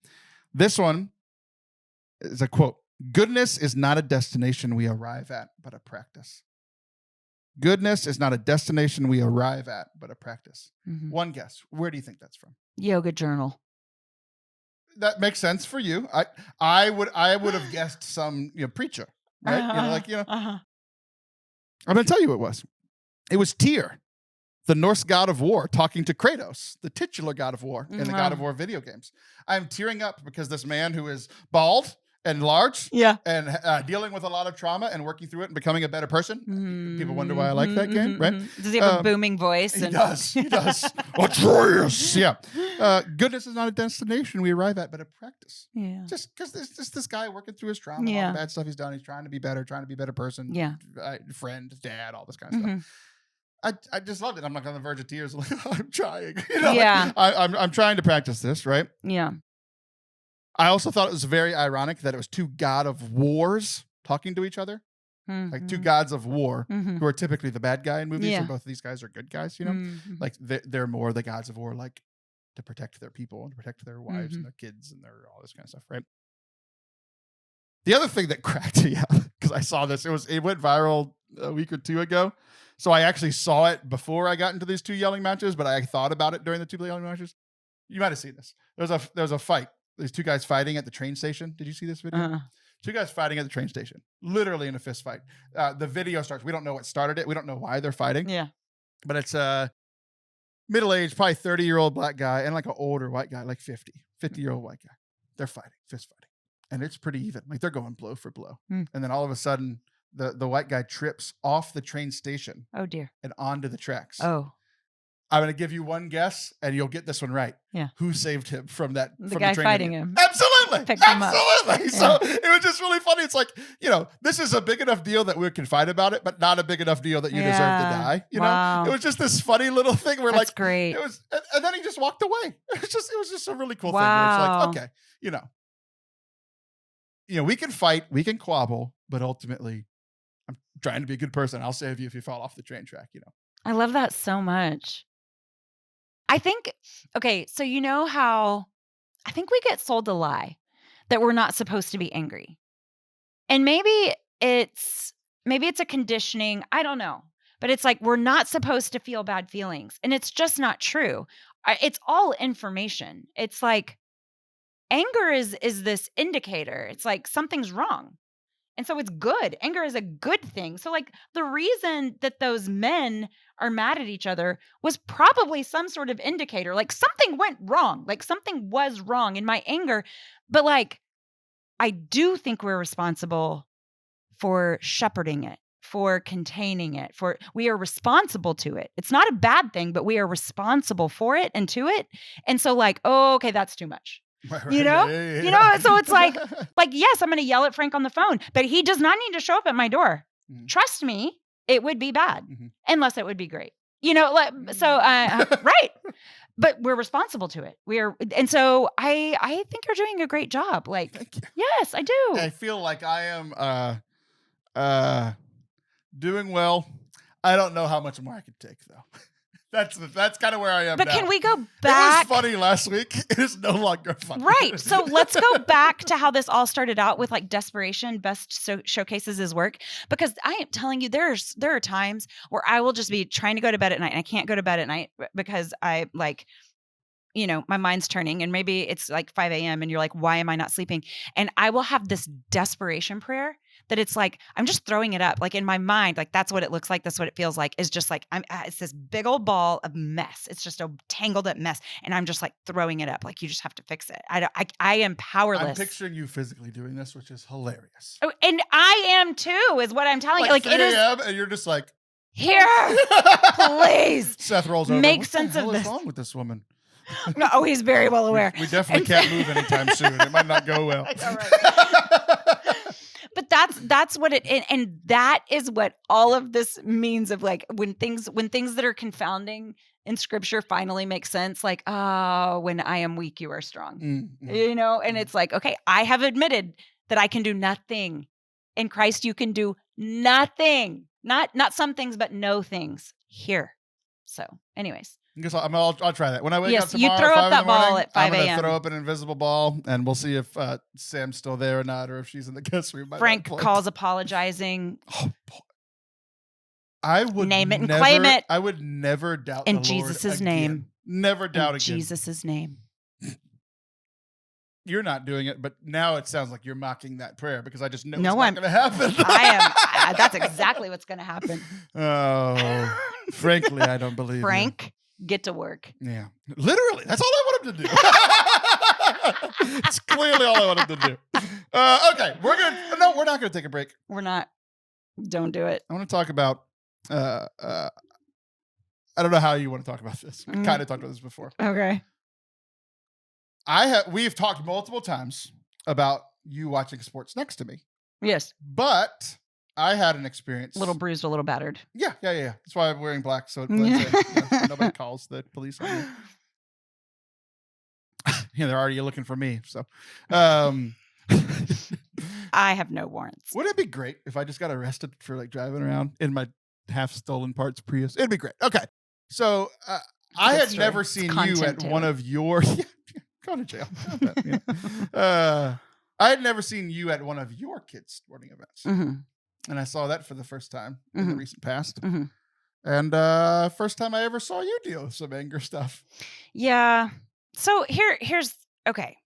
This one is a quote. Goodness is not a destination we arrive at, but a practice. Goodness is not a destination we arrive at, but a practice. Mm-hmm. One guess. Where do you think that's from? Yoga journal. That makes sense for you. I would have guessed some preacher, right? I'm going to tell you what it was. It was Tyr, the Norse god of war, talking to Kratos, the titular god of war in the God of War video games. I'm tearing up because this man who is bald and large, and dealing with a lot of trauma and working through it and becoming a better person. Mm-hmm. People wonder why I like that game, right? Does he have a booming voice? He does. Atreus. Yeah. Goodness is not a destination we arrive at, but a practice. Yeah. Just because there's just this guy working through his trauma and all the bad stuff he's done. He's trying to be better, trying to be a better person. Yeah. Friend, dad, all this kind of stuff. I just loved it. I'm like on the verge of tears. Like, I'm trying. You know, Yeah. I'm trying to practice this, right? Yeah. I also thought it was very ironic that it was two god of wars talking to each other. Like two gods of war who are typically the bad guy in movies, and both of these guys are good guys, you know? Like they're more the gods of war, like to protect their people and to protect their wives and their kids and their all this kind of stuff, right? The other thing that cracked me up, because I saw this, it went viral a week or two ago. So I actually saw it before I got into these two yelling matches, but I thought about it during the two yelling matches. You might have seen this. There was a fight. There's two guys fighting at the train station. Did you see this video? Two guys fighting at the train station, literally in a fist fight. The video starts. We don't know what started it. We don't know why they're fighting. Yeah. But it's a middle-aged, probably 30-year-old black guy and like an older white guy, like 50-year-old white guy. They're fighting, fist fighting. And it's pretty even. Like they're going blow for blow. And then all of a sudden, the white guy trips off the train station. Oh, dear. And onto the tracks. Oh. I'm going to give you one guess, and you'll get this one right. Yeah. Who saved him from that? The guy fighting him. Absolutely. Picked him up. Absolutely. So it was just really funny. It's like, you know, this is a big enough deal that we can fight about it, but not a big enough deal that you deserve to die. You know, it was just this funny little thing where That's great. It was, and then he just walked away. It was just a really cool thing. Where it's like, okay, you know, we can fight, we can quabble, but ultimately, I'm trying to be a good person. I'll save you if you fall off the train track. You know. I love that so much. I think, okay, so you know how I think we get sold a lie that we're not supposed to be angry. And maybe it's a conditioning, I don't know. But it's like we're not supposed to feel bad feelings. And it's just not true. It's all information. It's like anger is this indicator. It's like something's wrong. And so it's good. Anger is a good thing. So like the reason that those men are mad at each other was probably some sort of indicator. Like something went wrong. Like something was wrong in my anger. But like, I do think we're responsible for shepherding it, for containing it, we are responsible to it. It's not a bad thing, but we are responsible for it and to it. And so like, oh, okay, that's too much. Right. You know, you know, so it's like, yes, I'm going to yell at Frank on the phone, but he does not need to show up at my door. Trust me, it would be bad unless it would be great. You know, right. But we're responsible to it. And so I think you're doing a great job. Like, yes, I do. I feel like I am doing well. I don't know how much more I could take though. That's kind of where I am. But now. Can we go back? It was funny last week. It is no longer funny. Right. So let's go back to how this all started out with like desperation best showcases his work. Because I am telling you, there are times where I will just be trying to go to bed at night and I can't go to bed at night because I like, you know, my mind's turning and maybe it's like 5 a.m. and you're like, why am I not sleeping? And I will have this desperation prayer that it's like, I'm just throwing it up. Like in my mind, like that's what it looks like. That's what it feels like. It's just like, it's this big old ball of mess. It's just a tangled up mess. And I'm just like throwing it up. Like you just have to fix it. I am powerless. I'm picturing you physically doing this, which is hilarious. Oh, and I am too, is what I'm telling you. Like it is. And you're just like, here, please. Seth rolls over. Make sense of this. What's wrong with this woman? No, oh, he's very well aware. We definitely can't move anytime soon. It might not go well. But that's what it and that is what all of this means of like when things that are confounding in scripture finally make sense. Like, oh, when I am weak, you are strong. You know, and it's like, okay, I have admitted that I can do nothing. In Christ, you can do nothing. Not some things, but no things here. So, anyways. I guess I'll try that. When I wake up tomorrow, you throw up that ball at 5 a.m. I'm going to throw up an invisible ball, and we'll see if Sam's still there or not, or if she's in the guest room. Frank calls apologizing. Oh, boy. I would name it and claim it. I would never doubt in the Lord Jesus' again. name. Never doubt in again. Jesus' name. You're not doing it, but now it sounds like you're mocking that prayer because I just know it's I'm not going to happen. I am. That's exactly what's going to happen. Oh, frankly, I don't believe Frank, get to work. Yeah, literally. That's all I want him to do. It's clearly all I want him to do. Okay, we're not going to take a break. We're not. Don't do it. I want to talk about. I don't know how you want to talk about this. We kind of talked about this before. Okay. We've talked multiple times about you watching sports next to me. Yes. But I had an experience. A little bruised, a little battered. Yeah. That's why I'm wearing black, so it blends in. So nobody calls the police on me. Yeah, they're already looking for me. So, I have no warrants. Would it be great if I just got arrested for like driving around in my half stolen parts Prius? It'd be great. Okay, so I had never seen you at one of your go to jail. I had never seen you at one of your kids' sporting events, and I saw that for the first time in the recent past. And first time I ever saw you deal with some anger stuff. Yeah. So here's okay.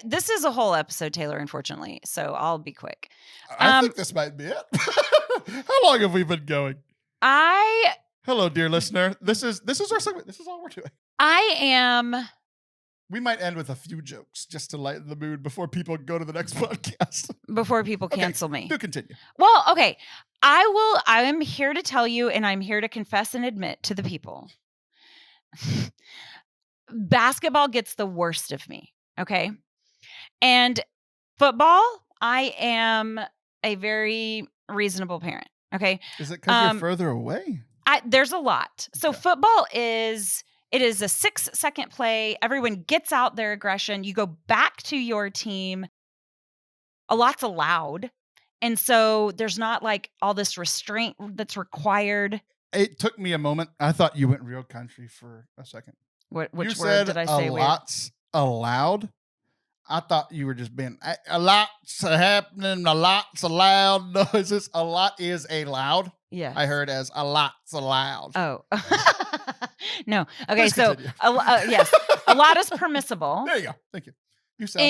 This is a whole episode, Taylor, unfortunately. So I'll be quick. I think this might be it. How long have we been going? Hello, dear listener. This is our segment. This is all we're doing. We might end with a few jokes just to lighten the mood before people go to the next podcast. Before people cancel me. Do continue. Well, okay. I am here to tell you, and I'm here to confess and admit to the people. Basketball gets the worst of me. Okay. And football, I am a very reasonable parent. Okay. Is it because you're further away? There's a lot. So football is a 6-second play. Everyone gets out their aggression. You go back to your team. A lot's allowed. And so there's not like all this restraint that's required. It took me a moment. I thought you went real country for a second. Which word did I say? A lot's allowed. I thought you were just being a lot's happening, a lot's allowed. No, is this a lot is allowed? Yeah. I heard as a lot's allowed. Oh. No. Okay, Please so yes, a lot is permissible. There you go. Thank you. You sound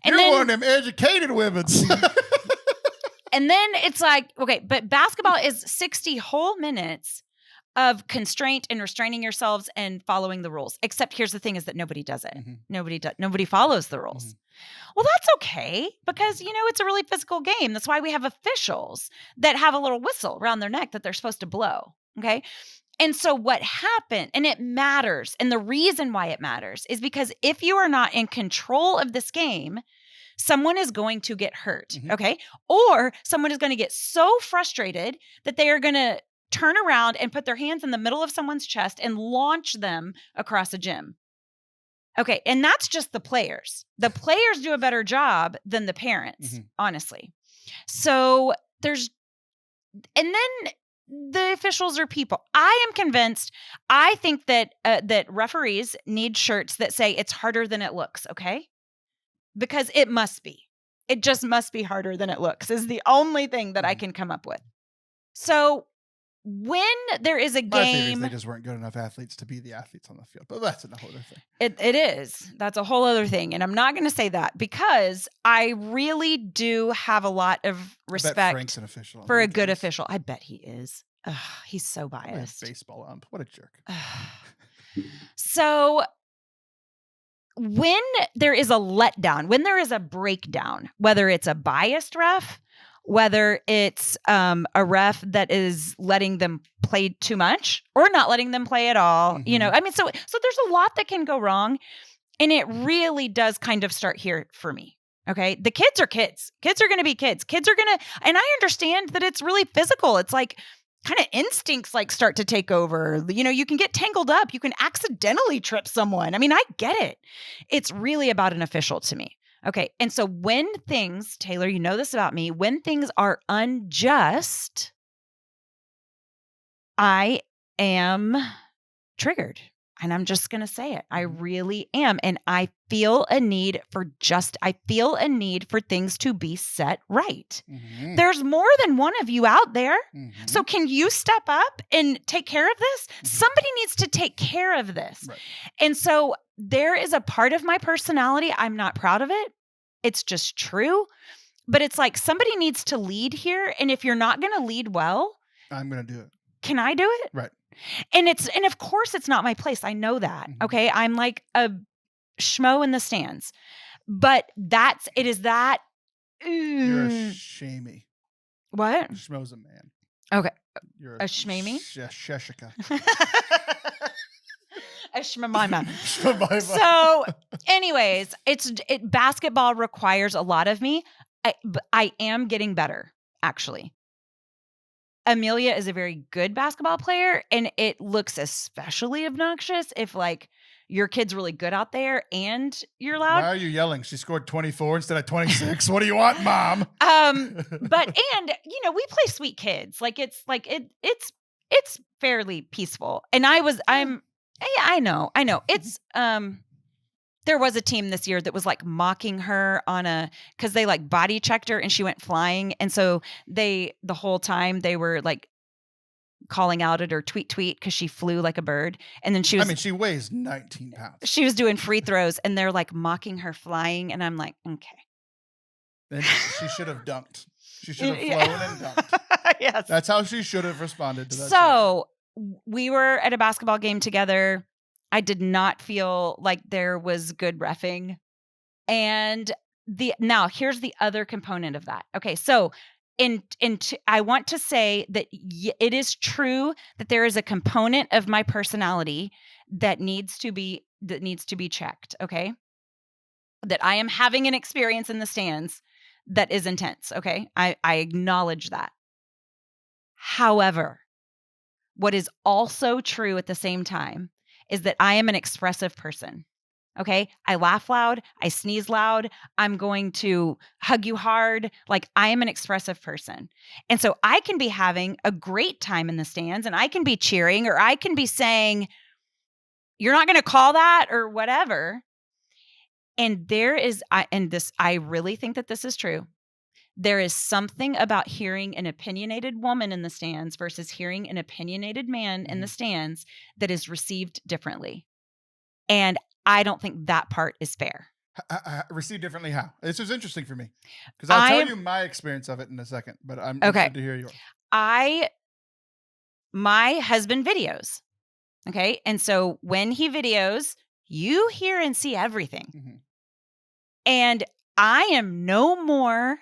you're then, one of them educated women. And then it's like, okay, but basketball is 60 whole minutes of constraint and restraining yourselves and following the rules. Except here's the thing is that nobody does it. Nobody follows the rules. Well, that's okay because, it's a really physical game. That's why we have officials that have a little whistle around their neck that they're supposed to blow. Okay. And so what happened, and it matters. And the reason why it matters is because if you are not in control of this game, someone is going to get hurt. Okay. Or someone is going to get so frustrated that they are going to turn around and put their hands in the middle of someone's chest and launch them across a gym. Okay. And that's just the players. The players do a better job than the parents, honestly. So and then the officials are people. I am convinced. I think that referees need shirts that say it's harder than it looks. Okay. Because it must be. It just must be harder than it looks is the only thing that I can come up with. So when there is a game, they just weren't good enough athletes to be the athletes on the field, but that's another thing. It is. That's a whole other thing. And I'm not going to say that because I really do have a lot of respect Frank's an official for a good official. I bet he is. Ugh, he's so biased. Baseball ump. What a jerk. So when there is a letdown, when there is a breakdown, whether it's a biased ref, whether it's a ref that is letting them play too much or not letting them play at all, so there's a lot that can go wrong. And it really does kind of start here for me. Okay. The kids are kids. Kids are going to be kids. Kids are going to, and I understand that it's really physical. It's like kind of instincts like start to take over. You can get tangled up. You can accidentally trip someone. I mean, I get it. It's really about an official to me. Okay. And so when things, Taylor, you know this about me, when things are unjust, I am triggered. And I'm just going to say it. I really am. And I feel a need for things to be set right. There's more than one of you out there. So can you step up and take care of this? Somebody needs to take care of this. Right. And so there is a part of my personality. I'm not proud of it. It's just true. But it's like somebody needs to lead here. And if you're not going to lead well, I'm going to do it. Can I do it? Right. And of course it's not my place. I know that. Okay. I'm like a schmo in the stands, but it is that. You're a shamey. What? Schmo's a man. Okay. You're a shmamey? Sheshika. A shmamima. So anyways, basketball requires a lot of me. I am getting better. actually. Amelia is a very good basketball player, and it looks especially obnoxious if like your kid's really good out there and you're loud. Why are you yelling? She scored 24 instead of 26. What do you want, Mom? But we play sweet kids. Like it's fairly peaceful. And I know. It's there was a team this year that was like mocking her because they like body checked her and she went flying. And so the whole time they were like calling out at her tweet because she flew like a bird. And then she weighs 19 pounds. She was doing free throws and they're like mocking her flying. And I'm like, okay. Then she should have dunked. She should have flown and dunked. Yes. That's how she should have responded to that. So we were at a basketball game together. I did not feel like there was good reffing. And now here's the other component of that. Okay, so I want to say that it is true that there is a component of my personality that needs to be checked. Okay, that I am having an experience in the stands that is intense. Okay, I acknowledge that. However, what is also true at the same time is that I am an expressive person. Okay. I laugh loud. I sneeze loud. I'm going to hug you hard. Like I am an expressive person. And so I can be having a great time in the stands and I can be cheering or I can be saying, you're not going to call that or whatever. And I really think that this is true. There is something about hearing an opinionated woman in the stands versus hearing an opinionated man in the stands that is received differently. And I don't think that part is fair. Received differently how? This is interesting for me because I'll tell you my experience of it in a second, but I'm interested to hear yours. My husband videos. Okay. And so when he videos, you hear and see everything. Mm-hmm. And I am no more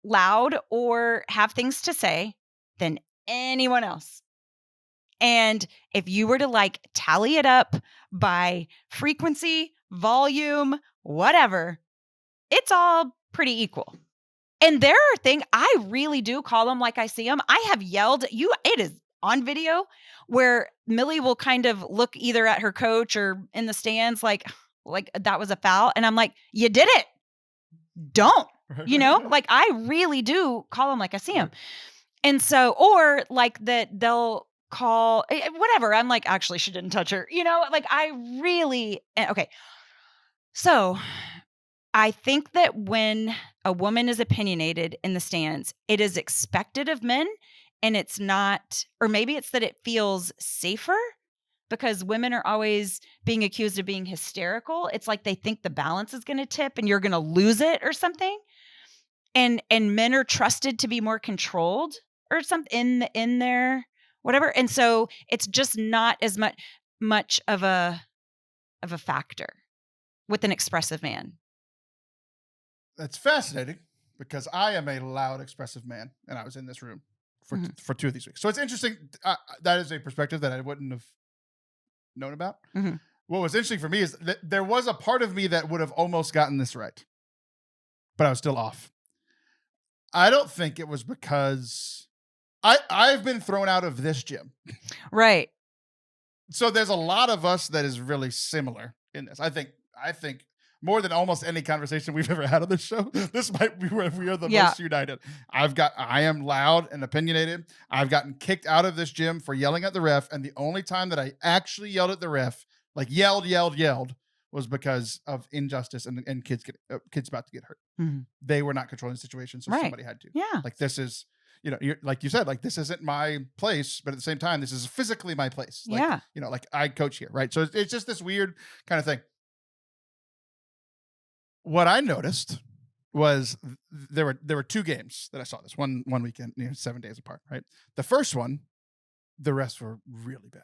loud or have things to say than anyone else. And if you were to like tally it up by frequency, volume, whatever, it's all pretty equal. And there are things I really do call them like I see them. I have yelled at you. It is on video where Millie will kind of look either at her coach or in the stands like that was a foul. And I'm like, you did it. Don't. Like I really do call them like I see them. And so, or like that they'll call whatever. I'm like, actually, she didn't touch her, like I really, okay. So I think that when a woman is opinionated in the stands, it is expected of men and it's not, or maybe it's that it feels safer because women are always being accused of being hysterical. It's like they think the balance is going to tip and you're going to lose it or something. And men are trusted to be more controlled or something in their whatever. And so it's just not as much of a factor with an expressive man. That's fascinating because I am a loud, expressive man, and I was in this room for 2 of these weeks. So it's interesting. That is a perspective that I wouldn't have known about. Mm-hmm. What was interesting for me is that there was a part of me that would have almost gotten this right, but I was still off. I don't think it was because I've been thrown out of this gym. Right. So there's a lot of us that is really similar in this. I think more than almost any conversation we've ever had on this show, this might be where we are the most united. I am loud and opinionated. I've gotten kicked out of this gym for yelling at the ref. And the only time that I actually yelled at the ref, like yelled, was because of injustice and kids about to get hurt. Mm-hmm. They were not controlling the situation, so somebody had to. Yeah. Like this is, you're, like you said, like this isn't my place, but at the same time, this is physically my place. Like, like I coach here, right? So it's just this weird kind of thing. What I noticed was there were 2 games that I saw this one weekend, 7 days apart, right? The first one, the refs were really bad.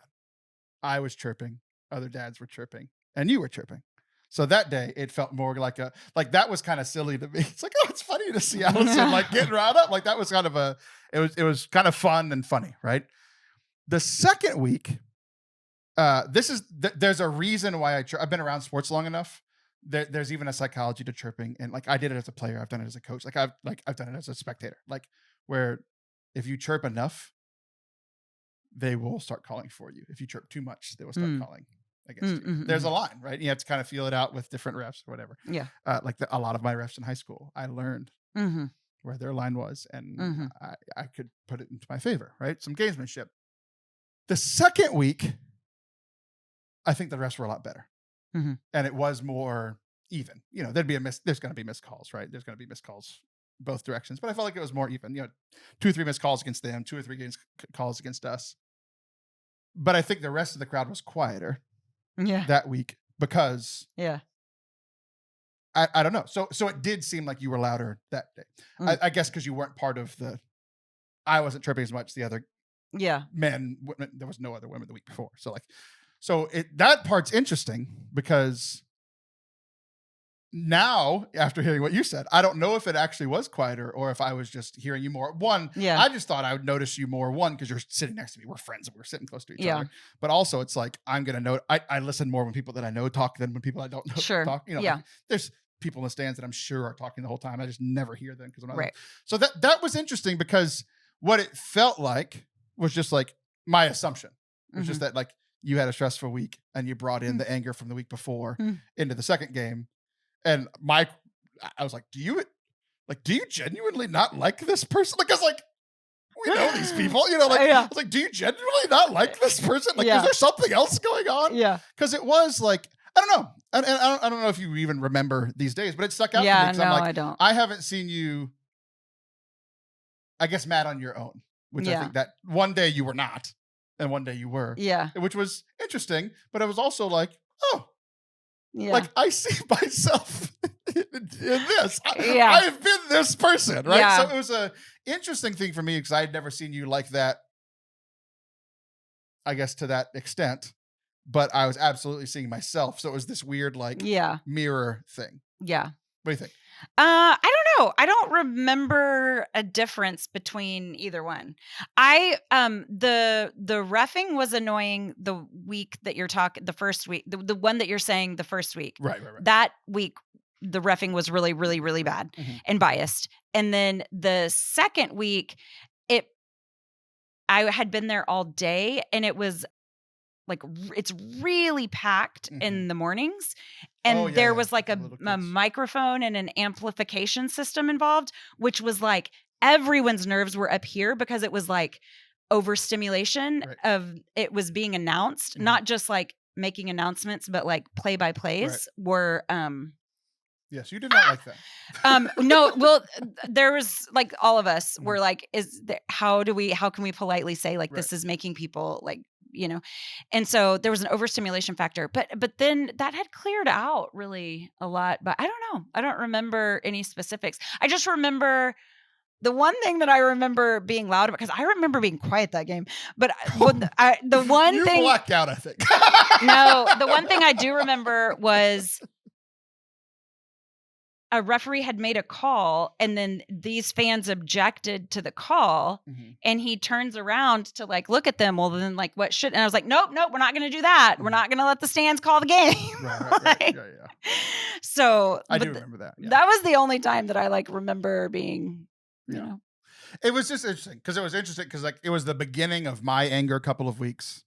I was chirping, other dads were chirping, and you were chirping. So that day, it felt more like that was kind of silly to me. It's like, oh, it's funny to see Allison like getting riled up. Like that was kind of it was kind of fun and funny, right? The second week, there's a reason why I've been around sports long enough there's even a psychology to chirping, and like I did it as a player, I've done it as a coach, I've done it as a spectator, like where if you chirp enough, they will start calling for you. If you chirp too much, they will start calling against you. There's a line, right? You have to kind of feel it out with different refs or whatever. Yeah. Like a lot of my refs in high school, I learned where their line was, and I could put it into my favor, right? Some gamesmanship. The second week, I think the refs were a lot better. And it was more even. You know, there's going to be missed calls, right? There's going to be missed calls both directions, but I felt like it was more even. You know, 2 or 3 missed calls against them, 2 or 3 calls against us. But I think the rest of the crowd was quieter that week because I don't know. So it did seem like you were louder that day. I guess because you weren't part of I wasn't tripping as much. The other men, there was no other women the week before. So that part's interesting because now, after hearing what you said, I don't know if it actually was quieter or if I was just hearing you more. I just thought I would notice you more. Because you're sitting next to me. We're friends and we're sitting close to each other. But also, it's like I'm going to know. I listen more when people that I know talk than when people I don't know talk. You know, like, there's people in the stands that I'm sure are talking the whole time. I just never hear them because I'm not. Right. So that was interesting because what it felt like was just like my assumption. It was just that like you had a stressful week and you brought in the anger from the week before into the second game. And I was like, do you genuinely not like this person? Like, 'cause like, we know these people, you know, like, I was like, do you genuinely not like this person? Like, is there something else going on? Yeah. 'Cause it was like, I don't know. And I don't know if you even remember these days, but it stuck out to me. 'Cause I'm like, I don't. I haven't seen you, I guess, mad on your own, which I think that one day you were not and one day you were. Yeah. Which was interesting, but it was also like, oh, like I see myself in this. I've been this person, right? Yeah. So it was a interesting thing for me because I had never seen you like that, I guess, to that extent. But I was absolutely seeing myself. So it was this weird, like, mirror thing. Yeah. What do you think? I don't know. I don't remember a difference between either one. The reffing was annoying the week that you're talking, the first week, the one that you're saying the first week. Right. That week, the reffing was really, really, really bad and biased. And then the second week, I had been there all day and it was like, it's really packed in the mornings. And there was like a microphone and an amplification system involved, which was like everyone's nerves were up here because it was like overstimulation of it was being announced, not just like making announcements, but like play-by-plays were Yes, you did not like that. No, well, there was like all of us were like, how can we politely say like this is making people like, you know, and so there was an overstimulation factor, but then that had cleared out really a lot. But I don't know. I don't remember any specifics. I just remember the one thing that I remember being loud about, because I remember being quiet that game. But the one you thing blacked out, I think. No, the one thing I do remember was a referee had made a call and then these fans objected to the call and he turns around to like look at them. Well, then like what should, and I was like, nope, we're not going to do that. We're not going to let the stands call the game. Right. So I do remember that. Yeah. That was the only time that I like remember being, you know. It was just interesting because like it was the beginning of my anger a couple of weeks.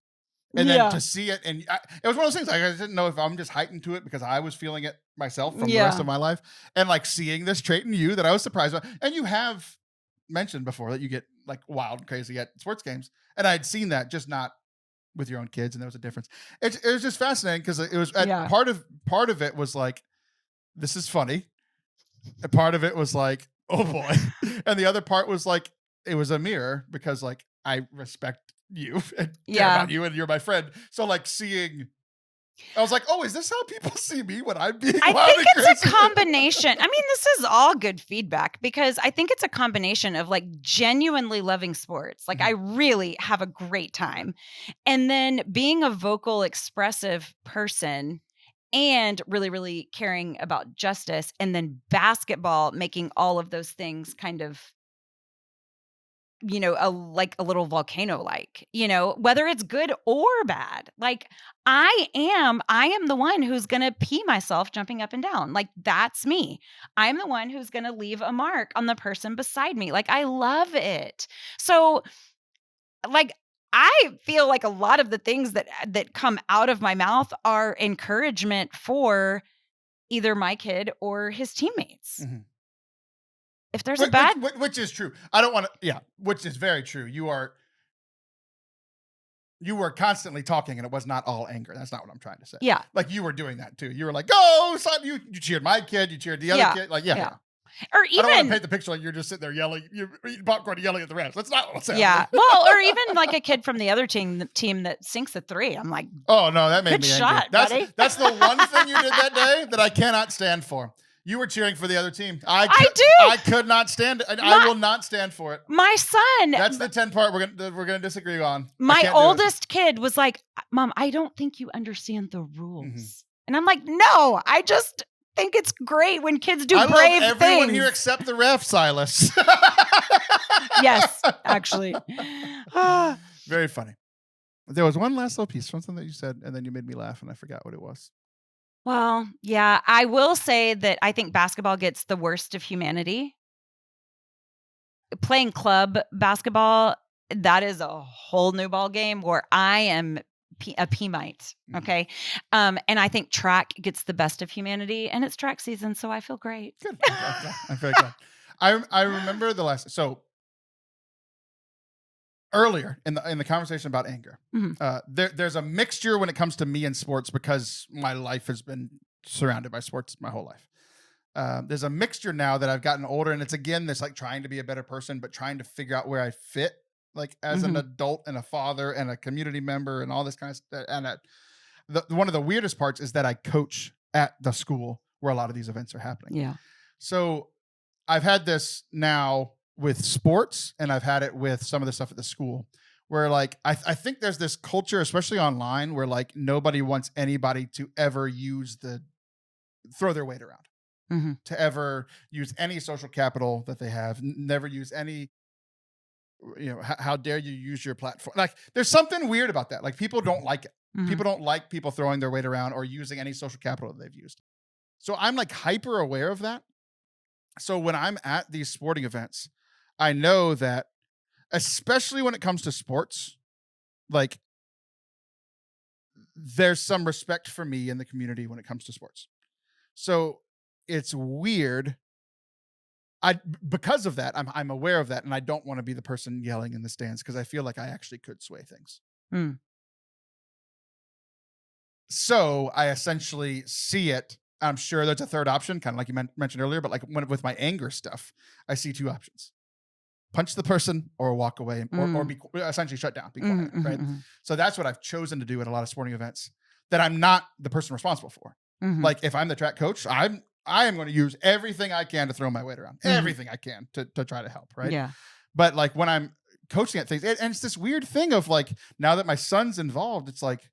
And then to see it, and it was one of those things. Like I didn't know if I'm just heightened to it because I was feeling it myself from the rest of my life, and like seeing this trait in you that I was surprised by. And you have mentioned before that you get like wild, and crazy at sports games, and I'd seen that, just not with your own kids, and there was a difference. It was just fascinating because it was part of it was like, this is funny, and part of it was like, oh boy, and the other part was like, it was a mirror because like I respect you and care about you and you're my friend. So like I was like, oh, is this how people see me when I'm being wild I think and it's crazy? a combination. I mean, this is all good feedback because I think it's a combination of like genuinely loving sports. Like I really have a great time. And then being a vocal, expressive person and really, really caring about justice, and then basketball making all of those things kind of like a little volcano, whether it's good or bad. Like I am the one who's going to pee myself jumping up and down. Like that's me. I'm the one who's going to leave a mark on the person beside me. Like I love it. So like I feel like a lot of the things that come out of my mouth are encouragement for either my kid or his teammates. Mm-hmm. If there's a bad, which is true. I don't want to. Yeah, which is very true. You were constantly talking, and it was not all anger. That's not what I'm trying to say. Yeah, like you were doing that too. You were like, "Go, son!" You cheered my kid. You cheered the other kid. Like, yeah. Or even, I don't want to paint the picture like you're just sitting there yelling, you're eating popcorn and yelling at the refs. That's not what's happening. Yeah. Well, or even like a kid from the other team that sinks a 3. I'm like, oh no, that made good me shot, angry. buddy. That's the one thing you did that day that I cannot stand for. You were cheering for the other team. I could not stand it. I will not stand for it. My son. That's the 10 part we're gonna disagree on. My oldest kid was like, Mom, I don't think you understand the rules. Mm-hmm. And I'm like, no, I just think it's great when kids do brave things. I love everyone here except the ref, Silas. Yes, actually. Very funny. There was one last little piece, something that you said, and then you made me laugh, and I forgot what it was. Well, yeah, I will say that I think basketball gets the worst of humanity. Playing club basketball, that is a whole new ball game where I am a P-mite, okay? And I think track gets the best of humanity, and it's track season, so I feel great. Good. I'm very glad. I remember so earlier in the conversation about anger, there's a mixture when it comes to me and sports because my life has been surrounded by sports my whole life. There's a mixture now that I've gotten older, and it's again this like trying to be a better person, but trying to figure out where I fit, like as an adult and a father and a community member and all this kind of stuff. And one of the weirdest parts is that I coach at the school where a lot of these events are happening. Yeah. So I've had this now with sports, and I've had it with some of the stuff at the school where like, I think there's this culture, especially online, where like nobody wants anybody to ever throw their weight around, to ever use any social capital that they have, never use any, how dare you use your platform? Like there's something weird about that. Like people don't like it. People don't like people throwing their weight around or using any social capital that they've used. So I'm like hyper aware of that. So when I'm at these sporting events, I know that, especially when it comes to sports, like there's some respect for me in the community when it comes to sports. So it's weird. Because of that, I'm aware of that, and I don't want to be the person yelling in the stands because I feel like I actually could sway things. So I essentially see it. I'm sure there's a third option, kind of like you mentioned earlier, but like with my anger stuff, I see 2 options. Punch the person or walk away or be essentially shut down, be quiet, right? So that's what I've chosen to do at a lot of sporting events that I'm not the person responsible for. Like if I'm the track coach, I am going to use everything I can to throw my weight around, everything I can to try to help, right? Yeah. But like when I'm coaching at things, and it's this weird thing of like, now that my son's involved, it's like,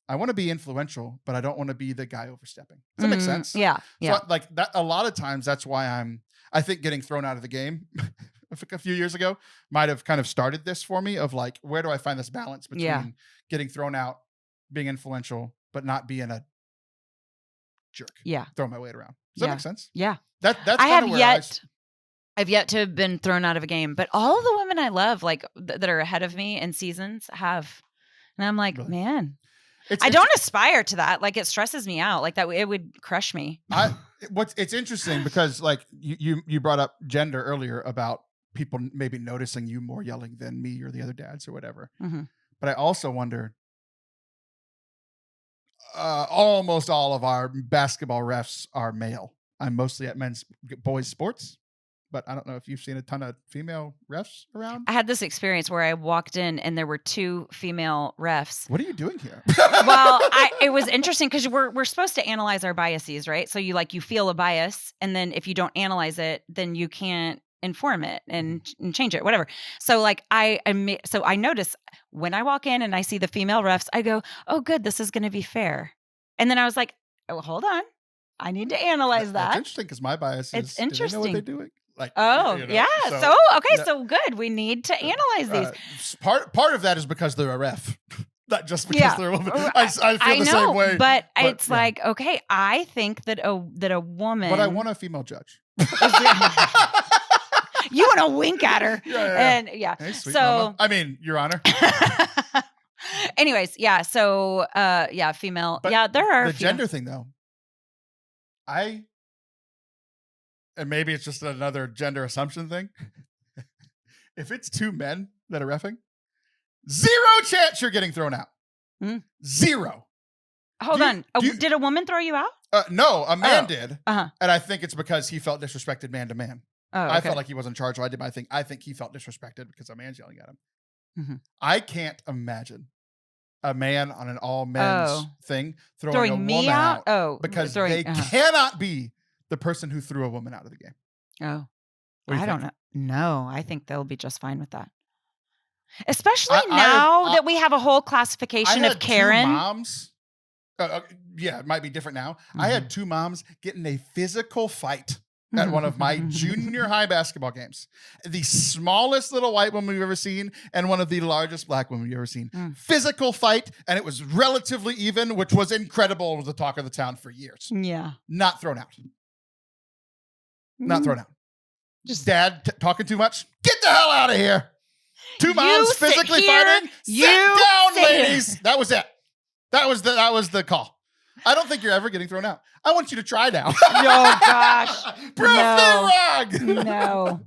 I want to be influential, but I don't want to be the guy overstepping. Does that make sense? Yeah. So like that, a lot of times that's why I think getting thrown out of the game a few years ago might have kind of started this for me of like, where do I find this balance between getting thrown out, being influential, but not being a jerk? Yeah. Throw my weight around. Does that make sense? Yeah. That's I've yet to have been thrown out of a game, but all of the women I love, like that are ahead of me in seasons have, and I'm like, man, I don't aspire to that. Like it stresses me out. Like that, it would crush me. It's interesting because like you brought up gender earlier about people maybe noticing you more yelling than me or the other dads or whatever. But I also wonder, almost all of our basketball refs are male. I'm mostly at boys sports, but I don't know if you've seen a ton of female refs around. I had this experience where I walked in and there were 2 female refs. What are you doing here? Well, it was interesting because we're supposed to analyze our biases, right? So you feel a bias, and then if you don't analyze it, then you can't inform it and change it, whatever. So like I notice when I walk in and I see the female refs, I go, oh, good, this is going to be fair. And then I was like, oh, hold on. I need to analyze that. It's interesting because my bias is, it's interesting. do they know what they're doing? Like, yeah. So okay, yeah. so good. We need to analyze these. Part of that is because they're a ref, not just because they're a woman. I feel the same way. But it's like, okay, I think that a woman. But I want a female judge. You want to wink at her. And Hey, sweet mama. I mean, Your Honor. Anyways, yeah. So, female. But there are the gender thing, though. And maybe it's just another gender assumption thing. If it's two men that are reffing, 0 chance you're getting thrown out. 0. Hold on. Did a woman throw you out? No, a man did. Uh-huh. And I think it's because he felt disrespected man to man. Oh, okay. I felt like he wasn't in charge, so I did my thing. I think he felt disrespected because a man's yelling at him. Mm-hmm. I can't imagine a man on an all men's thing throwing a me woman out. Oh, because they cannot be the person who threw a woman out of the game. Oh, I don't know. No, I think they'll be just fine with that. Especially now that we have a whole classification of Karen. 2 moms. It might be different now. Mm-hmm. I had 2 moms get in a physical fight at one of my junior high basketball games. The smallest little white woman we've ever seen and one of the largest black women we've ever seen. Physical fight, and it was relatively even, which was incredible. It was the talk of the town for years. Yeah. Not thrown out. Not thrown out. Just dad talking too much. Get the hell out of here. 2 moms physically fighting. Sit down, ladies. That was it. That was the call. I don't think you're ever getting thrown out. I want you to try now. Oh, gosh. Prove me wrong. No.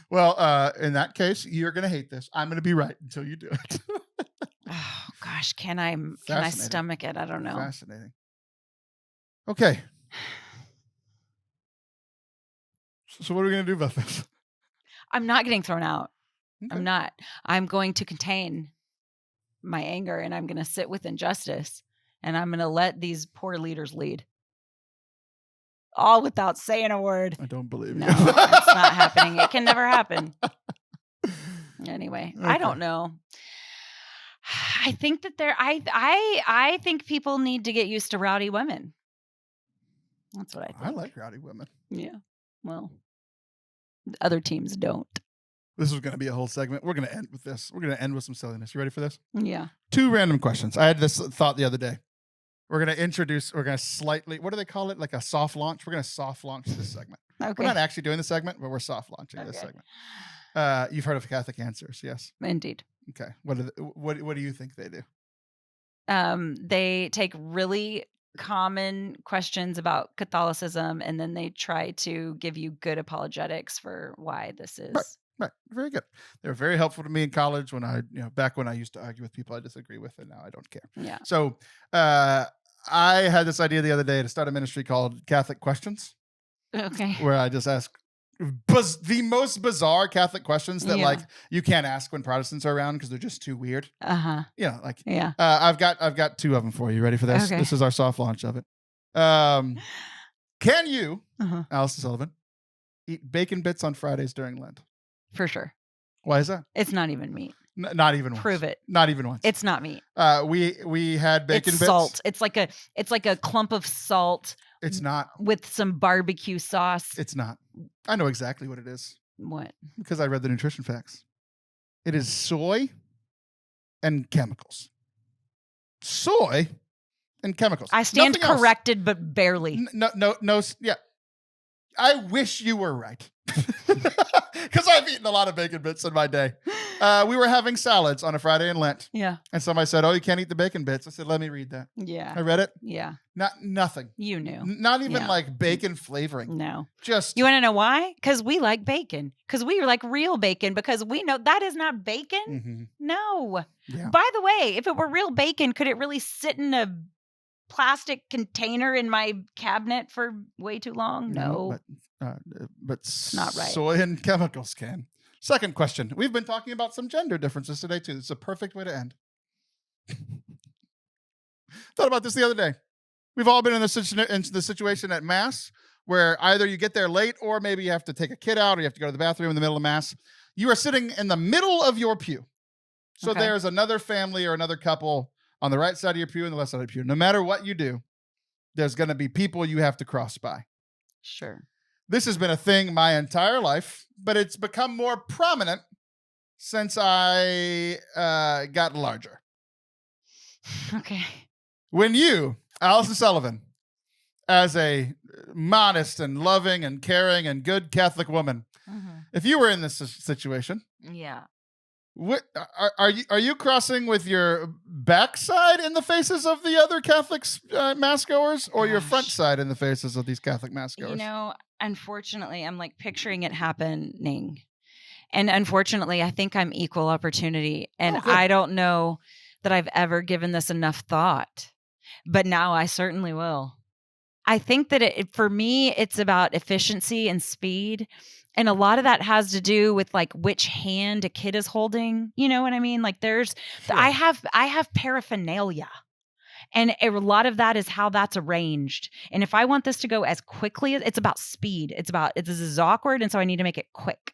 Well, in that case, you're going to hate this. I'm going to be right until you do it. Oh, gosh. Can I stomach it? I don't know. Fascinating. Okay. So what are we going to do about this? I'm not getting thrown out. Okay. I'm not. I'm going to contain my anger, and I'm going to sit with injustice, and I'm going to let these poor leaders lead. All without saying a word. I don't believe you. No, it's not happening. It can never happen. Anyway, okay. I don't know. I think that I think people need to get used to rowdy women. That's what I think. I like rowdy women. Yeah. Well, other teams don't. This is going to be a whole segment. We're going to end with this. We're going to end with some silliness. You ready for this? Yeah. 2 random questions. I had this thought the other day. We're going to slightly, what do they call it? Like a soft launch? We're going to soft launch this segment. Okay. We're not actually doing the segment, but we're soft launching this segment. You've heard of Catholic Answers, yes? Indeed. Okay. What do you think they do? They take really common questions about Catholicism, and then they try to give you good apologetics for why this is. Right. Very good. They were very helpful to me in college back when I used to argue with people I disagree with, and now I don't care. Yeah. So I had this idea the other day to start a ministry called Catholic Questions. Okay. Where I just ask the most bizarre Catholic questions that you can't ask when Protestants are around because they're just too weird. Uh-huh. I've got 2 of them for you. Ready for this? Okay. This is our soft launch of it. Can you, Allison Sullivan, eat bacon bits on Fridays during Lent? For sure. Why is that? It's not even meat. Not even once. Prove it. Not even once. It's not meat. We had bacon it's bits. Salt. It's like a clump of salt. It's not. With some barbecue sauce. It's not. I know exactly what it is. What? Because I read the nutrition facts. It is soy and chemicals. Soy and chemicals. I stand Nothing corrected, else. but barely. No. Yeah. I wish you were right. Because I've eaten a lot of bacon bits in my day. We were having salads on a Friday in Lent. Yeah. And somebody said, "Oh, you can't eat the bacon bits." I said, "Let me read that." Yeah. I read it. Yeah. Nothing. You knew. Not even like bacon flavoring. No. Just. You want to know why? Because we like bacon. Because we like real bacon. Because we know that is not bacon. Mm-hmm. No. Yeah. By the way, if it were real bacon, could it really sit in a plastic container in my cabinet for way too long? No. But not right. Soy and chemicals can. Second question. We've been talking about some gender differences today, too. It's a perfect way to end. Thought about this the other day. We've all been in the situation at Mass where either you get there late or maybe you have to take a kid out or you have to go to the bathroom in the middle of Mass. You are sitting in the middle of your pew. So there's another family or another couple on the right side of your pew and the left side of your pew. No matter what you do, there's going to be people you have to cross by. Sure. This has been a thing my entire life, but it's become more prominent since I got larger. Okay. When you, Allison Sullivan, as a modest and loving and caring and good Catholic woman, if you were in this situation, yeah, what are you crossing with your backside in the faces of the other Catholic mass goers, or your front side in the faces of these Catholic mass goers? You know, unfortunately, I'm like picturing it happening, and unfortunately, I think I'm equal opportunity, and I don't know that I've ever given this enough thought, but now I certainly will. I think that for me, it's about efficiency and speed. And a lot of that has to do with like which hand a kid is holding. You know what I mean? Like I have paraphernalia, and a lot of that is how that's arranged. And if I want this to go as quickly, it's about speed. This is awkward. And so I need to make it quick.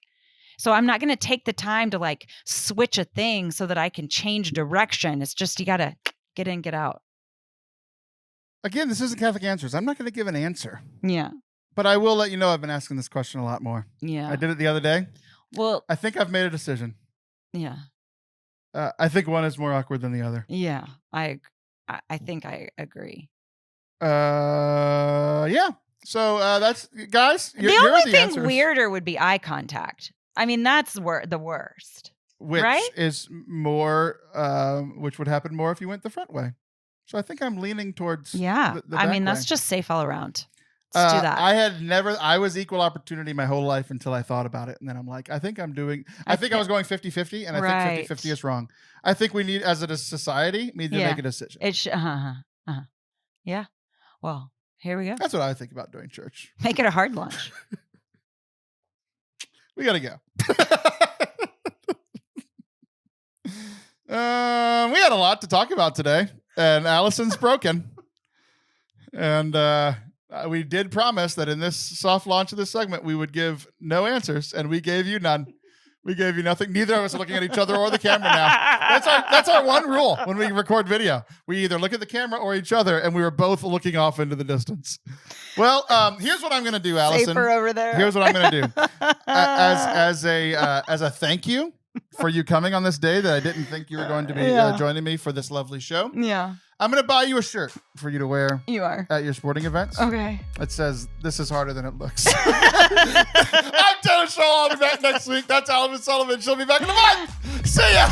So I'm not going to take the time to like switch a thing so that I can change direction. It's just, you got to get in, get out. Again, this isn't Catholic Answers. I'm not going to give an answer. Yeah. But I will let you know I've been asking this question a lot more. Yeah. I did it the other day. Well, I think I've made a decision. Yeah. I think one is more awkward than the other. Yeah. I think I agree. Yeah. So that's, guys, the only thing weirder would be eye contact. I mean, that's the worst. Which right? is more, which would happen more if you went the front way. So I think I'm leaning towards the I mean, that's just safe all around. Let's do that. I was equal opportunity my whole life until I thought about it. And then I'm like, I think I was going 50-50, and I think 50-50 is wrong. I think we need, as a society, need to make a decision. Yeah. Well, here we go. That's what I think about doing church. Make it a hard lunch. We got to go. We had a lot to talk about today, and Allison's broken. And we did promise that in this soft launch of this segment, we would give no answers, and we gave you none. We gave you nothing. Neither of us are looking at each other or the camera now. That's our one rule when we record video. We either look at the camera or each other, and we were both looking off into the distance. Well, here's what I'm going to do, Allison. Safer over there. Here's what I'm going to do. As a thank you for you coming on this day that I didn't think you were going to be joining me for this lovely show. Yeah. I'm going to buy you a shirt for you to wear. You are. At your sporting events. Okay. It says, "This is harder than it looks." I'm Dennis Schroll. I'll be back next week. That's Allison Sullivan. She'll be back in a month. See ya.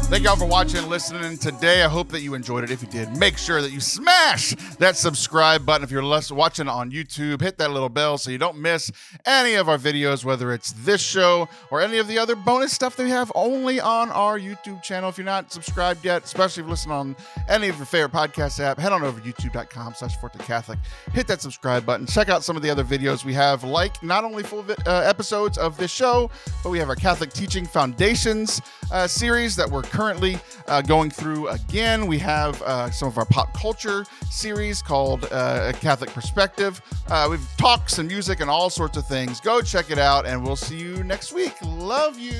Thank y'all for watching and listening today. I hope that you enjoyed it. If you did, make sure that you smash that subscribe button. If you're watching on YouTube, hit that little bell so you don't miss any of our videos, whether it's this show or any of the other bonus stuff that we have only on our YouTube channel. If you're not subscribed yet, especially if you listen on any of your favorite podcast app, head on over to youtube.com/Forte Catholic. Hit that subscribe button. Check out some of the other videos we have, like not only full episodes of this show, but we have our Catholic Teaching Foundations series that we're currently going through again. We have some of our pop culture series called A Catholic Perspective. We've talks and music and all sorts of things. Go check it out, and we'll see you next week. Love you.